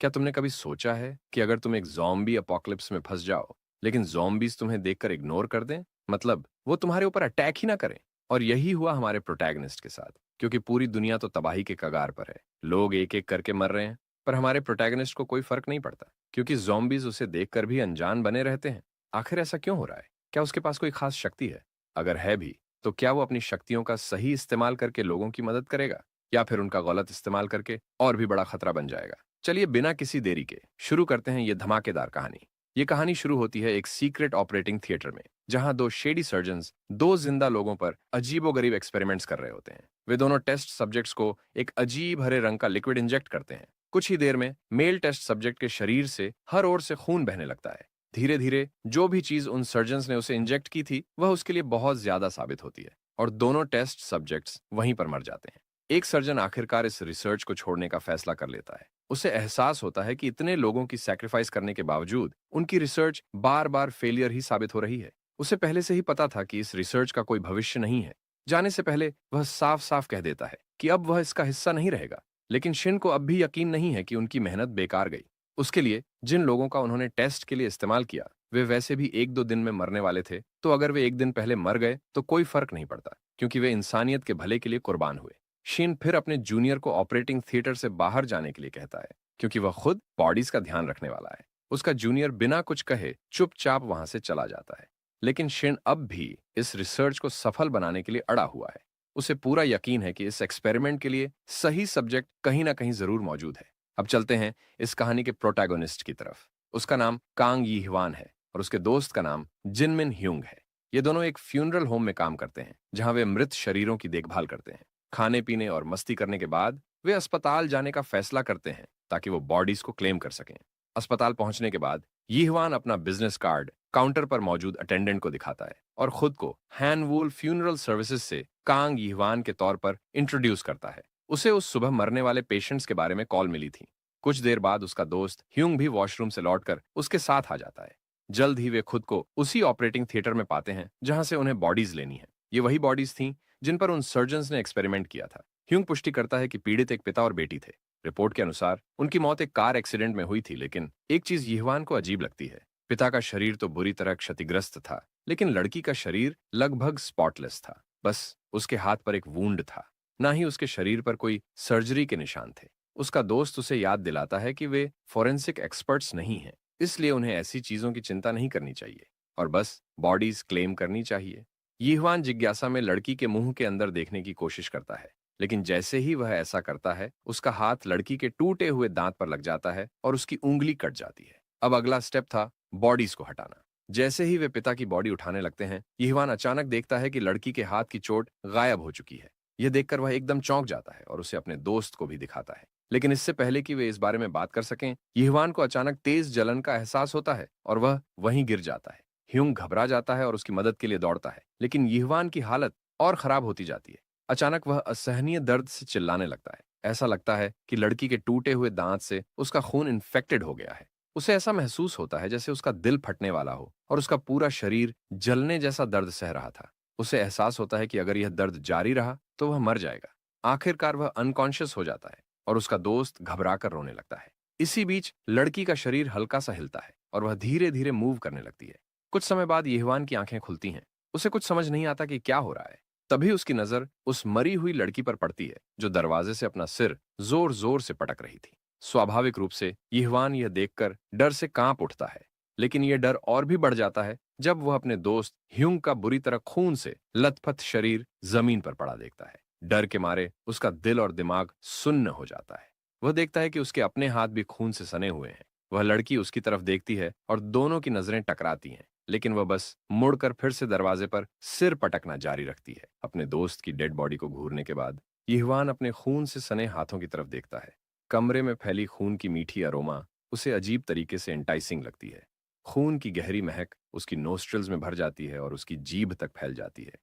क्या तुमने कभी सोचा है कि अगर तुम एक ज़ॉम्बी अपोकलिप्स में फंस जाओ, लेकिन ज़ॉम्बीज़ तुम्हें देखकर इग्नोर कर दें? मतलब वो तुम्हारे ऊपर अटैक ही ना करें। और यही हुआ हमारे प्रोटैगनिस्ट के साथ, क्योंकि पूरी दुनिया तो तबाही के कगार पर है। लोग एक-एक करके मर रहे हैं, पर हमारे प्रोटैगनिस्ट को कोई फ़र्क नहीं पड़ता, क्योंकि ज़ॉम्बीज़ उसे देखकर भी अनजान बने रहते हैं। आखिर ऐसा क्यों हो रहा है? क्या उसके पास कोई ख़ास शक्ति है? अगर है भी, तो क्या वो अपनी शक्तियों का सही इस्तेमाल करके लोगों की मदद करेगा? या फिर उनका गलत इस्तेमाल करके और भी बड़ा खतरा बन जाएगा? चलिए बिना किसी देरी के शुरू करते हैं ये धमाकेदार कहानी। ये कहानी शुरू होती है एक सीक्रेट ऑपरेटिंग थिएटर में, जहां दो शेडी सर्जन्स दो जिंदा लोगों पर अजीबोगरीब एक्सपेरिमेंट्स कर रहे होते हैं। वे दोनों टेस्ट सब्जेक्ट्स को एक अजीब हरे रंग का लिक्विड इंजेक्ट करते हैं। कुछ ही देर में मेल टेस्ट सब्जेक्ट के शरीर से हर ओर से खून बहने लगता है। धीरे धीरे जो भी चीज उन सर्जन्स ने उसे इंजेक्ट की थी वह उसके लिए बहुत ज्यादा साबित होती है, और दोनों टेस्ट सब्जेक्ट्स वहीं पर मर जाते हैं। एक सर्जन आखिरकार इस रिसर्च को छोड़ने का फैसला कर लेता है। उसे एहसास होता है कि इतने लोगों की सैक्रिफाइस करने के बावजूद उनकी रिसर्च बार-बार फेलियर ही साबित हो रही है। उसे पहले से ही पता था कि इस रिसर्च का कोई भविष्य नहीं है। जाने से पहले वह साफ-साफ कह देता है कि अब वह इसका हिस्सा नहीं रहेगा। लेकिन शिन को अब भी यकीन नहीं है कि उनकी मेहनत बेकार गई। उसके लिए जिन लोगों का उन्होंने टेस्ट के लिए इस्तेमाल किया, वे वैसे भी 1-2 दिन में मरने वाले थे, तो अगर वे 1 दिन पहले मर गए तो कोई फर्क नहीं पड़ता, क्योंकि वे इंसानियत के भले के लिए कुर्बान हुए। शीन फिर अपने जूनियर को ऑपरेटिंग थिएटर से बाहर जाने के लिए कहता है, क्योंकि वह खुद बॉडीज का ध्यान रखने वाला है। उसका जूनियर बिना कुछ कहे चुपचाप वहां से चला जाता है। लेकिन शिन अब भी इस रिसर्च को सफल बनाने के लिए अड़ा हुआ है। उसे पूरा यकीन है कि इस एक्सपेरिमेंट के लिए सही सब्जेक्ट कहीं ना कहीं जरूर मौजूद है। अब चलते हैं इस कहानी के प्रोटैगोनिस्ट की तरफ। उसका नाम कांग यी हवान है और उसके दोस्त का नाम जिनमिन ह्यूंग है। ये दोनों एक फ्यूनरल होम में काम करते हैं, जहां वे मृत शरीरों की देखभाल करते हैं। खाने पीने और मस्ती करने के बाद वे अस्पताल जाने का फैसला करते हैं, ताकि वो बॉडीज को क्लेम कर सकें। अस्पताल पहुंचने के बाद यीहवान अपना बिजनेस कार्ड काउंटर पर मौजूद अटेंडेंट को दिखाता है और खुद को हैनवूल फ्यूनरल सर्विसेज से कांग यीहवान के तौर पर इंट्रोड्यूस करता है। उसे उस सुबह मरने वाले पेशेंट्स के बारे में कॉल मिली थी। कुछ देर बाद उसका दोस्त ह्यूंग भी वॉशरूम से लौटकर उसके साथ आ जाता है। जल्द ही वे खुद को उसी ऑपरेटिंग थिएटर में पाते हैं जहां से उन्हें बॉडीज लेनी है। ये वही बॉडीज थीं जिन पर उन सर्जन्स ने एक्सपेरिमेंट किया था। ह्यूंग पुष्टि करता है कि पीड़ित एक पिता और बेटी थे। रिपोर्ट के अनुसार उनकी मौत एक कार एक्सीडेंट में हुई थी, लेकिन एक चीज यीहवान को अजीब लगती है। पिता का शरीर तो बुरी तरह क्षतिग्रस्त था, लेकिन लड़की का शरीर लगभग स्पॉटलेस था। बस उसके हाथ पर एक वूंड था, ना ही उसके शरीर पर कोई सर्जरी के निशान थे। उसका दोस्त उसे याद दिलाता है कि वे फोरेंसिक एक्सपर्ट्स नहीं हैं, इसलिए उन्हें ऐसी चीजों की चिंता नहीं करनी चाहिए और बस बॉडीज क्लेम करनी चाहिए। यीहवान जिज्ञासा में लड़की के मुंह के अंदर देखने की कोशिश करता है, लेकिन जैसे ही वह ऐसा करता है, उसका हाथ लड़की के टूटे हुए दांत पर लग जाता है और उसकी उंगली कट जाती है। अब अगला स्टेप था बॉडीज को हटाना। जैसे ही वे पिता की बॉडी उठाने लगते हैं, यीहवान अचानक देखता है कि लड़की के हाथ की चोट गायब हो चुकी है। यह देखकर वह एकदम चौंक जाता है और उसे अपने दोस्त को भी दिखाता है। लेकिन इससे पहले कि वे इस बारे में बात कर सकें, यीहवान को अचानक तेज जलन का एहसास होता है और वह वहीं गिर जाता है। ह्यूंग घबरा जाता है और उसकी मदद के लिए दौड़ता है, लेकिन यीहवान की हालत और खराब होती जाती है। अचानक वह असहनीय दर्द से चिल्लाने लगता है। ऐसा लगता है कि लड़की के टूटे हुए दांत से उसका खून इन्फेक्टेड हो गया है। उसे ऐसा महसूस होता है जैसे उसका दिल फटने वाला हो और उसका पूरा शरीर जलने जैसा दर्द सह रहा था। उसे एहसास होता है कि अगर यह दर्द जारी रहा तो वह मर जाएगा। आखिरकार वह अनकॉन्शियस हो जाता है और उसका दोस्त घबराकर रोने लगता है। इसी बीच लड़की का शरीर हल्का सा हिलता है और वह धीरे धीरे मूव करने लगती है। कुछ समय बाद यहवान की आंखें खुलती हैं। उसे कुछ समझ नहीं आता कि क्या हो रहा है। तभी उसकी नजर उस मरी हुई लड़की पर पड़ती है, जो दरवाजे से अपना सिर जोर जोर से पटक रही थी। स्वाभाविक रूप से यहवान यह देखकर डर से कांप उठता है, लेकिन यह डर और भी बढ़ जाता है जब वह अपने दोस्त ह्यूंग का बुरी तरह खून से लथपथ शरीर जमीन पर पड़ा देखता है। डर के मारे उसका दिल और दिमाग सुन्न हो जाता है। वह देखता है कि उसके अपने हाथ भी खून से सने हुए हैं। वह लड़की उसकी तरफ देखती है और दोनों की नजरें टकराती हैं, लेकिन वह बस मुड़कर फिर से दरवाजे पर सिर पटकना जारी रखती है। अपने दोस्त की डेड बॉडी को घूरने के बाद यहवान अपने खून से सने हाथों की तरफ देखता है। कमरे में फैली खून की मीठी अरोमा उसे अजीब तरीके से एंटाइसिंग लगती है। खून की गहरी महक उसकी नोस्ट्रल्स में भर जाती है और उसकी जीभ तक फैल जाती है।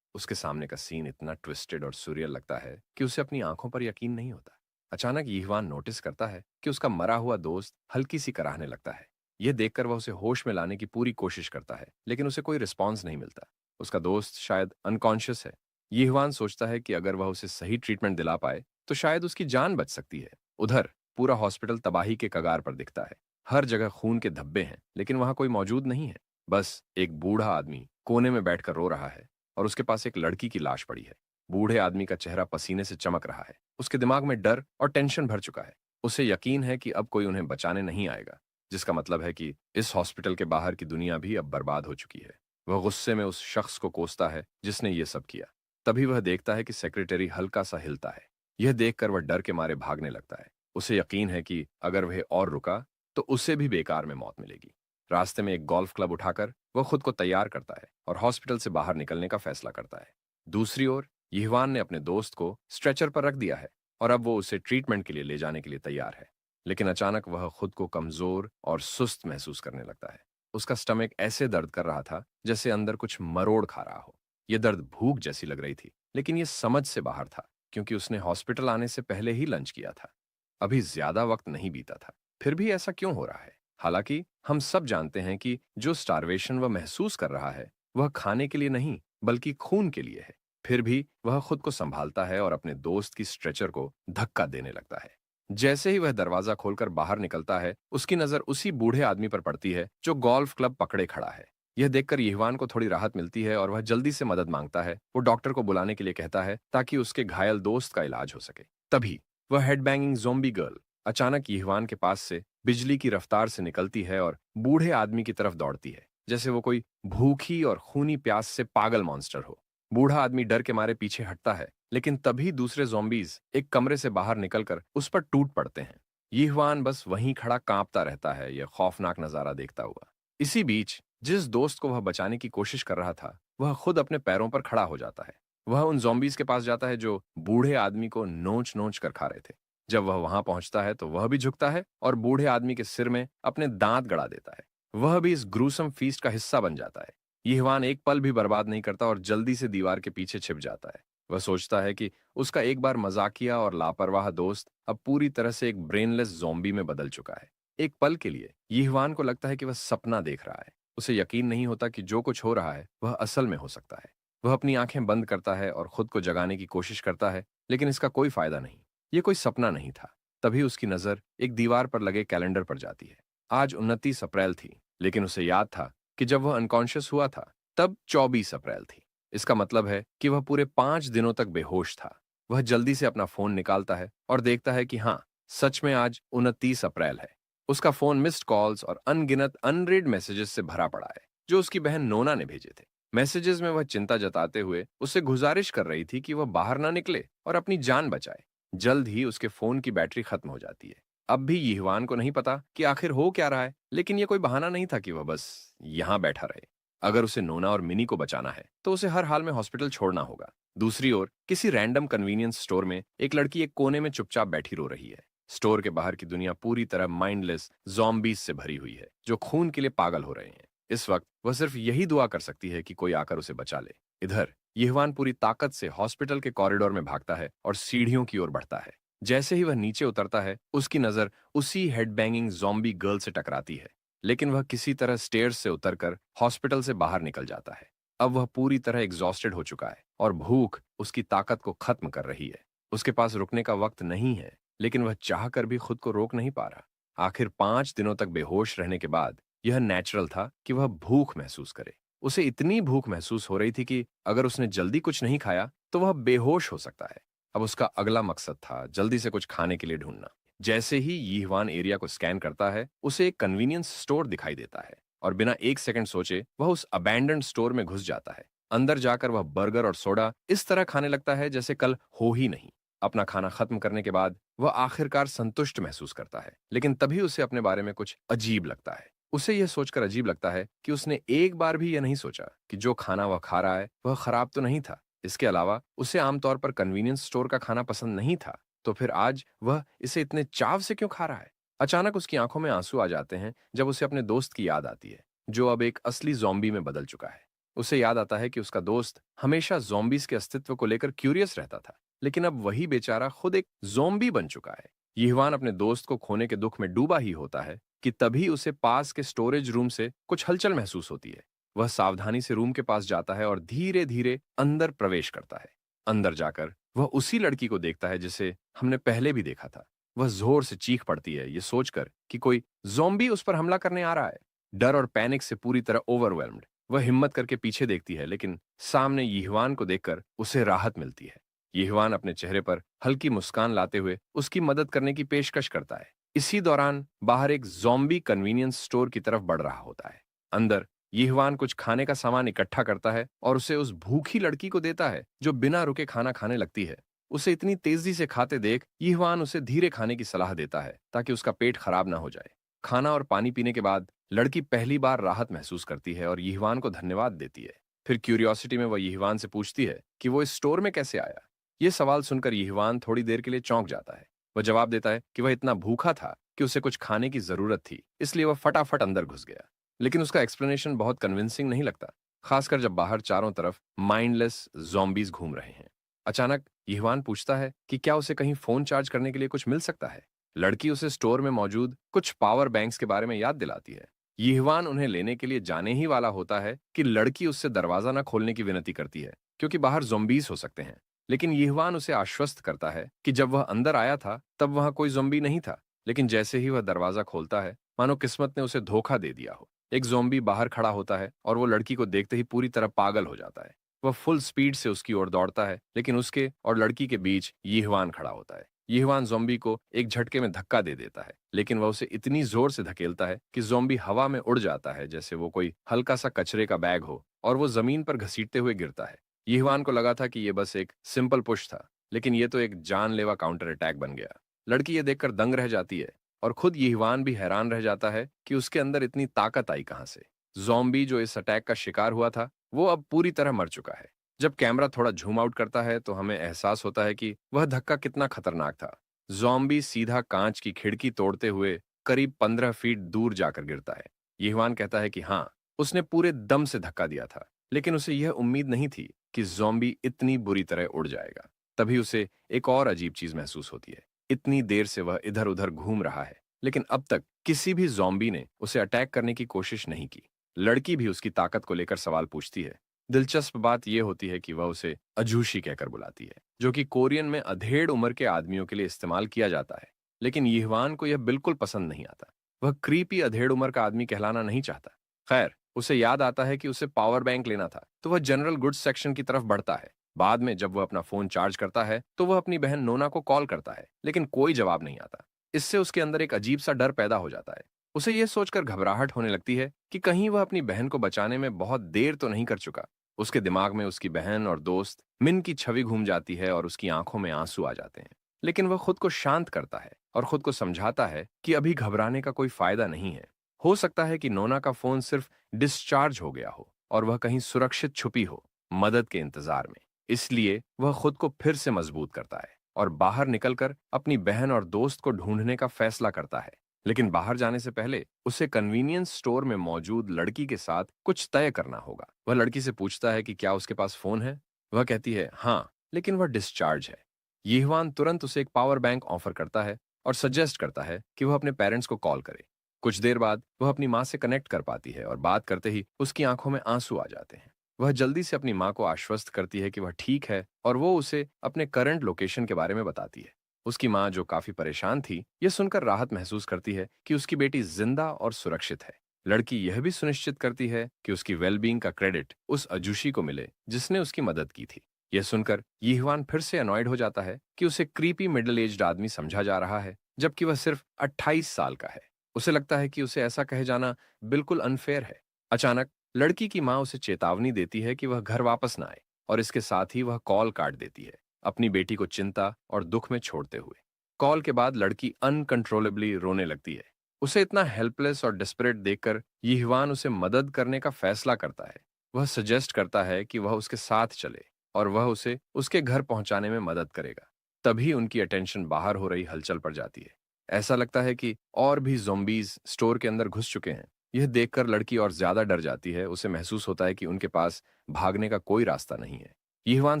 उसके सामने का सीन इतना ट्विस्टेड और सूरियल लगता है कि उसे अपनी आंखों पर यकीन नहीं होता। अचानक यीहवान नोटिस करता है कि उसका मरा हुआ दोस्त हल्की सी कराहने लगता है। यह देखकर वह उसे होश में लाने की पूरी कोशिश करता है, लेकिन उसे कोई रिस्पॉन्स नहीं मिलता। उसका दोस्त शायद अनकॉन्शियस है। यीहवान सोचता है कि अगर वह उसे सही ट्रीटमेंट दिला पाए तो शायद उसकी जान बच सकती है। उधर पूरा हॉस्पिटल तबाही के कगार पर दिखता है। हर जगह खून के धब्बे हैं, लेकिन वहां कोई मौजूद नहीं है। बस एक बूढ़ा आदमी कोने में बैठकर रो रहा है और उसके पास एक लड़की की लाश पड़ी है। बूढ़े आदमी का चेहरा पसीने से चमक रहा है। उसके दिमाग में डर और टेंशन भर चुका है। उसे यकीन है कि अब कोई उन्हें बचाने नहीं आएगा, जिसका मतलब है कि इस हॉस्पिटल के बाहर की दुनिया भी अब बर्बाद हो चुकी है। वह गुस्से में उस शख्स को कोसता है जिसने ये सब किया। तभी वह देखता है कि सेक्रेटरी हल्का सा हिलता है। यह देखकर वह डर के मारे भागने लगता है। उसे यकीन है कि अगर वह और रुका तो उसे भी बेकार में मौत मिलेगी। रास्ते में एक गोल्फ क्लब उठाकर वह खुद को तैयार करता है और हॉस्पिटल से बाहर निकलने का फैसला करता है। दूसरी ओर यिहवान ने अपने दोस्त को स्ट्रेचर पर रख दिया है और अब वो उसे ट्रीटमेंट के लिए ले जाने के लिए तैयार है। लेकिन अचानक वह खुद को कमजोर और सुस्त महसूस करने लगता है। उसका स्टमक ऐसे दर्द कर रहा था जैसे अंदर कुछ मरोड़ खा रहा हो। यह दर्द भूख जैसी लग रही थी, लेकिन यह समझ से बाहर था, क्योंकि उसने हॉस्पिटल आने से पहले ही लंच किया था। अभी ज्यादा वक्त नहीं बीता था। फिर भी ऐसा क्यों हो रहा है? हालांकि हम सब जानते हैं कि जो स्टारवेशन वह महसूस कर रहा है वह खाने के लिए नहीं, बल्कि खून के लिए है। फिर भी वह खुद को संभालता है और अपने दोस्त की स्ट्रेचर को धक्का देने लगता है। जैसे ही वह दरवाजा खोलकर बाहर निकलता है, उसकी नजर उसी बूढ़े आदमी पर पड़ती है जो गोल्फ क्लब पकड़े खड़ा है। यह देखकर यिहवान को थोड़ी राहत मिलती है और वह जल्दी से मदद मांगता है। वो डॉक्टर को बुलाने के लिए कहता है ताकि उसके घायल दोस्त का इलाज हो सके। तभी वह हेडबैंगिंग ज़ॉम्बी गर्ल अचानक यिहवान के पास से बिजली की रफ्तार से निकलती है और बूढ़े आदमी की तरफ दौड़ती है, जैसे वो कोई भूखी और खूनी प्यास से पागल मॉन्स्टर हो। बूढ़ा आदमी डर के मारे पीछे हटता है, लेकिन तभी दूसरे ज़ॉम्बीज एक कमरे से बाहर निकलकर उस पर टूट पड़ते हैं। यिहवान बस वहीं खड़ा कांपता रहता है, यह खौफनाक नजारा देखता हुआ। इसी बीच जिस दोस्त को वह बचाने की कोशिश कर रहा था, वह खुद अपने पैरों पर खड़ा हो जाता है। वह उन ज़ॉम्बीज के पास जाता है जो बूढ़े आदमी को नोच नोच कर खा रहे थे। जब वह वहां पहुंचता है तो वह भी झुकता है और बूढ़े आदमी के सिर में अपने दांत गड़ा देता है। वह भी इस ग्रूसम फीस्ट का हिस्सा बन जाता है। यिहवान एक पल भी बर्बाद नहीं करता और जल्दी से दीवार के पीछे छिप जाता है। वह सोचता है कि उसका एक बार मजाकिया और लापरवाह दोस्त अब पूरी तरह से एक ब्रेनलेस ज़ॉम्बी में बदल चुका है। एक पल के लिए यिहवान को लगता है कि वह सपना देख रहा है। उसे यकीन नहीं होता कि जो कुछ हो रहा है वह असल में हो सकता है। वह अपनी आंखें बंद करता है और खुद को जगाने की कोशिश करता है, लेकिन इसका कोई फायदा नहीं। ये कोई सपना नहीं था। तभी उसकी नजर एक दीवार पर लगे कैलेंडर पर जाती है। आज 29 अप्रैल थी, लेकिन उसे याद था कि जब वह अनकॉन्शियस हुआ था तब 24 अप्रैल थी। इसका मतलब है कि वह पूरे 5 दिनों तक बेहोश था। वह जल्दी से अपना फोन निकालता है और देखता है कि हाँ, सच में आज 29 अप्रैल है। उसका फोन मिस्ड कॉल्स और अनगिनत अनरीड मैसेजेस से भरा पड़ा है, जो उसकी बहन नोना ने भेजे थे। मैसेजेस में वह चिंता जताते हुए उससे गुजारिश कर रही थी कि वह बाहर ना निकले और अपनी जान बचाए। जल्द ही उसके फोन की बैटरी खत्म हो जाती है। अब भी यिहवान को नहीं पता कि आखिर हो क्या रहा है, लेकिन यह कोई बहाना नहीं था कि वह बस यहां बैठा रहे। अगर उसे नोना और मिनी को बचाना है तो उसे हर हाल में हॉस्पिटल छोड़ना होगा। दूसरी ओर किसी रैंडम कन्वीनियंस स्टोर में एक लड़की एक कोने में चुपचाप बैठी रो रही है। स्टोर के बाहर की दुनिया पूरी तरह माइंडलेस ज़ॉम्बीज से भरी हुई है, जो खून के लिए पागल हो रहे हैं। इस वक्त वह सिर्फ यही दुआ कर सकती है कि कोई आकर उसे बचा ले। इधर यिहवान पूरी ताकत से हॉस्पिटल के कॉरिडोर में भागता है और सीढ़ियों की ओर बढ़ता है। जैसे ही वह नीचे उतरता है, उसकी नजर उसी हेडबैंगिंग ज़ॉम्बी गर्ल से टकराती है। लेकिन वह किसी तरह स्टेयर्स से उतरकर हॉस्पिटल से बाहर निकल जाता है। अब वह पूरी तरह एग्जॉस्टेड हो चुका है और भूख उसकी ताकत को खत्म कर रही है। उसके पास रुकने का वक्त नहीं है, लेकिन वह चाहकर भी खुद को रोक नहीं पा रहा। आखिर 5 दिनों तक बेहोश रहने के बाद यह नेचुरल था कि वह भूख महसूस करे। उसे इतनी भूख महसूस हो रही थी कि अगर उसने जल्दी कुछ नहीं खाया तो वह बेहोश हो सकता है। अब उसका अगला मकसद था जल्दी से कुछ खाने के लिए ढूंढना। जैसे ही यिहवान एरिया को स्कैन करता है, उसे एक कन्वीनियंस स्टोर दिखाई देता है और बिना एक सेकंड सोचे वह उस अबैंडन्ड स्टोर में घुस जाता है। अंदर जाकर वह बर्गर और सोडा इस तरह खाने लगता है जैसे कल हो ही नहीं। अपना खाना खत्म करने के बाद वह आखिरकार संतुष्ट महसूस करता है, लेकिन तभी उसे अपने बारे में कुछ अजीब लगता है। उसे यह सोचकर अजीब लगता है कि उसने एक बार भी यह नहीं सोचा कि जो खाना वह खा रहा है वह खराब तो नहीं था। इसके अलावा उसे आमतौर पर कन्वीनियंस स्टोर का खाना पसंद नहीं था, तो फिर आज वह इसे इतने चाव से क्यों खा रहा है? अचानक उसकी आंखों में आंसू आ जाते हैं जब उसे अपने दोस्त की याद आती है, जो अब एक असली ज़ॉम्बी में बदल चुका है। उसे याद आता है कि उसका दोस्त हमेशा ज़ॉम्बीज के अस्तित्व को लेकर क्यूरियस रहता था, लेकिन अब वही बेचारा खुद एक ज़ॉम्बी बन चुका है। यिहवान अपने दोस्त को खोने के दुख में डूबा ही होता है कि तभी उसे पास के स्टोरेज रूम से कुछ हलचल महसूस होती है। वह सावधानी से रूम के पास जाता है और धीरे धीरे अंदर प्रवेश करता है। अंदर जाकर वह उसी लड़की को देखता है जिसे हमने पहले भी देखा था। वह जोर से चीख पड़ती है, ये सोचकर कि कोई ज़ॉम्बी उस पर हमला करने आ रहा है। डर और पैनिक से पूरी तरह ओवरवेल्म्ड वह हिम्मत करके पीछे देखती है, लेकिन सामने यीहुआन को देखकर उसे राहत मिलती है। यीहुआन अपने चेहरे पर हल्की मुस्कान लाते हुए उसकी मदद करने की पेशकश करता है। इसी दौरान बाहर एक ज़ॉम्बी कन्वीनियंस स्टोर की तरफ बढ़ रहा होता है। अंदर यीहुआन कुछ खाने का सामान इकट्ठा करता है और उसे उस भूखी लड़की को देता है जो बिना रुके खाना खाने लगती है। उसे इतनी तेजी से खाते देख यीहुआन उसे धीरे खाने की सलाह देता है ताकि उसका पेट खराब ना हो जाए। खाना और पानी पीने के बाद लड़की पहली बार राहत महसूस करती है और यीहुआन को धन्यवाद देती है। फिर क्यूरियोसिटी में वह यीहुआन से पूछती है कि वो इस स्टोर में कैसे आया। ये सवाल सुनकर यीहुआन थोड़ी देर के लिए चौंक जाता है। वह जवाब देता है कि वह इतना भूखा था कि उसे कुछ खाने की जरूरत थी, इसलिए वह फटाफट अंदर घुस गया। लेकिन उसका एक्सप्लेनेशन बहुत कन्विंसिंग नहीं लगता, खासकर जब बाहर चारों तरफ माइंडलेस ज़ॉम्बीज घूम रहे हैं। अचानक यीहुआन पूछता है कि क्या उसे कहीं फोन चार्ज करने के लिए कुछ मिल सकता है। लड़की उसे स्टोर में मौजूद कुछ पावर बैंक्स के बारे में याद दिलाती है। यीहुआन उन्हें लेने के लिए जाने ही वाला होता है कि लड़की उससे दरवाजा न खोलने की विनती करती है, क्योंकि बाहर ज़ॉम्बीज हो सकते हैं। लेकिन यीहुआन उसे आश्वस्त करता है कि जब वह अंदर आया था तब वहां कोई ज़ॉम्बी नहीं था। लेकिन जैसे ही वह दरवाजा खोलता है, मानो किस्मत ने उसे धोखा दे दिया हो। एक ज़ॉम्बी बाहर खड़ा होता है और वो लड़की को देखते ही पूरी तरह पागल हो जाता है। वह फुल स्पीड से उसकी ओर दौड़ता है, लेकिन उसके और लड़की के बीच यीहुआन खड़ा होता है। यीहुआन ज़ॉम्बी को एक झटके में धक्का दे देता है, लेकिन वह उसे इतनी जोर से धकेलता है कि ज़ॉम्बी हवा में उड़ जाता है जैसे वो कोई हल्का सा कचरे का बैग हो, और वो जमीन पर घसीटते हुए गिरता है। यीहुआन को लगा था कि ये बस एक सिंपल पुश था, लेकिन ये तो एक जानलेवा काउंटर अटैक बन गया। लड़की ये देखकर दंग रह जाती है और खुद यीहुआन भी हैरान रह जाता है कि उसके अंदर इतनी ताकत आई कहां से। ज़ॉम्बी जो इस अटैक का शिकार हुआ था, वो अब पूरी तरह मर चुका है। जब कैमरा थोड़ा झूम आउट करता है तो हमें एहसास होता है कि वह धक्का कितना खतरनाक था। ज़ॉम्बी सीधा कांच की खिड़की तोड़ते हुए करीब 15 फीट दूर जाकर गिरता है। यीहुआन कहता है कि हाँ, उसने पूरे दम से धक्का दिया था, लेकिन उसे यह उम्मीद नहीं थी कि ज़ॉम्बी इतनी बुरी तरह उड़ जाएगा। तभी उसे एक और अजीब चीज महसूस होती है। इतनी देर से वह इधर-उधर घूम रहा है, लेकिन अब तक किसी भी ज़ॉम्बी ने उसे अटैक करने की कोशिश नहीं की। लड़की भी उसकी ताकत को लेकर सवाल पूछती है। दिलचस्प बात यह होती है कि वह उसे अजूशी कहकर बुलाती है, जो कि कोरियन में अधेड़ उम्र के आदमियों के लिए इस्तेमाल किया जाता है। लेकिन यीहुआन को यह बिल्कुल पसंद नहीं आता। वह क्रीपी अधेड़ उम्र का आदमी कहलाना नहीं चाहता। खैर, उसे याद आता है कि उसे पावर बैंक लेना था, तो वह जनरल गुड्स सेक्शन की तरफ बढ़ता है। बाद में जब वह अपना फोन चार्ज करता है तो वह अपनी बहन नोना को कॉल करता है, लेकिन कोई जवाब नहीं आता। इससे उसके अंदर एक अजीब सा डर पैदा हो जाता है। उसे यह सोचकर घबराहट होने लगती है कि कहीं वह अपनी बहन को बचाने में बहुत देर तो नहीं कर चुका। उसके दिमाग में उसकी बहन और दोस्त मिन की छवि घूम जाती है और उसकी आंखों में आंसू आ जाते हैं। लेकिन वह खुद को शांत करता है और खुद को समझाता है कि अभी घबराने का कोई फायदा नहीं है। हो सकता है कि नोना का फोन सिर्फ डिस्चार्ज हो गया हो और वह कहीं सुरक्षित छुपी हो, मदद के इंतजार में। इसलिए वह खुद को फिर से मजबूत करता है और बाहर निकलकर अपनी बहन और दोस्त को ढूंढने का फैसला करता है। लेकिन बाहर जाने से पहले उसे कन्वीनियंस स्टोर में मौजूद लड़की के साथ कुछ तय करना होगा। वह लड़की से पूछता है कि क्या उसके पास फोन है। वह कहती है हाँ, लेकिन वह डिस्चार्ज है। यीहुआन तुरंत उसे एक पावर बैंक ऑफर करता है और सजेस्ट करता है कि वह अपने पेरेंट्स को कॉल करे। कुछ देर बाद वह अपनी माँ से कनेक्ट कर पाती है और बात करते ही उसकी आंखों में आंसू आ जाते हैं। वह जल्दी से अपनी माँ को आश्वस्त करती है कि वह ठीक है और वो उसे अपने करंट लोकेशन के बारे में बताती है। उसकी माँ, जो काफी परेशान थी, यह सुनकर राहत महसूस करती है कि उसकी बेटी जिंदा और सुरक्षित है। लड़की यह भी सुनिश्चित करती है कि उसकी वेलबींग का क्रेडिट उस अजूशी को मिले जिसने उसकी मदद की थी। यह सुनकर यीहुआन फिर से अनॉयड हो जाता है कि उसे क्रीपी मिडिल एज्ड आदमी समझा जा रहा है, जबकि वह सिर्फ 28 साल का है। उसे लगता है कि उसे ऐसा कहे जाना बिल्कुल अनफेयर है। अचानक लड़की की माँ उसे चेतावनी देती है कि वह घर वापस ना आए, और इसके साथ ही वह कॉल काट देती है, अपनी बेटी को चिंता और दुख में छोड़ते हुए। कॉल के बाद लड़की अनकंट्रोलेबली रोने लगती है। उसे इतना हेल्पलेस और डिस्परेट देखकर यीहुआन उसे मदद करने का फैसला करता है। वह सजेस्ट करता है कि वह उसके साथ चले और वह उसे उसके घर पहुंचाने में मदद करेगा। तभी उनकी अटेंशन बाहर हो रही हलचल पर जाती है। ऐसा लगता है कि और भी ज़ॉम्बीज स्टोर के अंदर घुस चुके हैं। यह देखकर लड़की और ज्यादा डर जाती है। उसे महसूस होता है कि उनके पास भागने का कोई रास्ता नहीं है। यीहुआन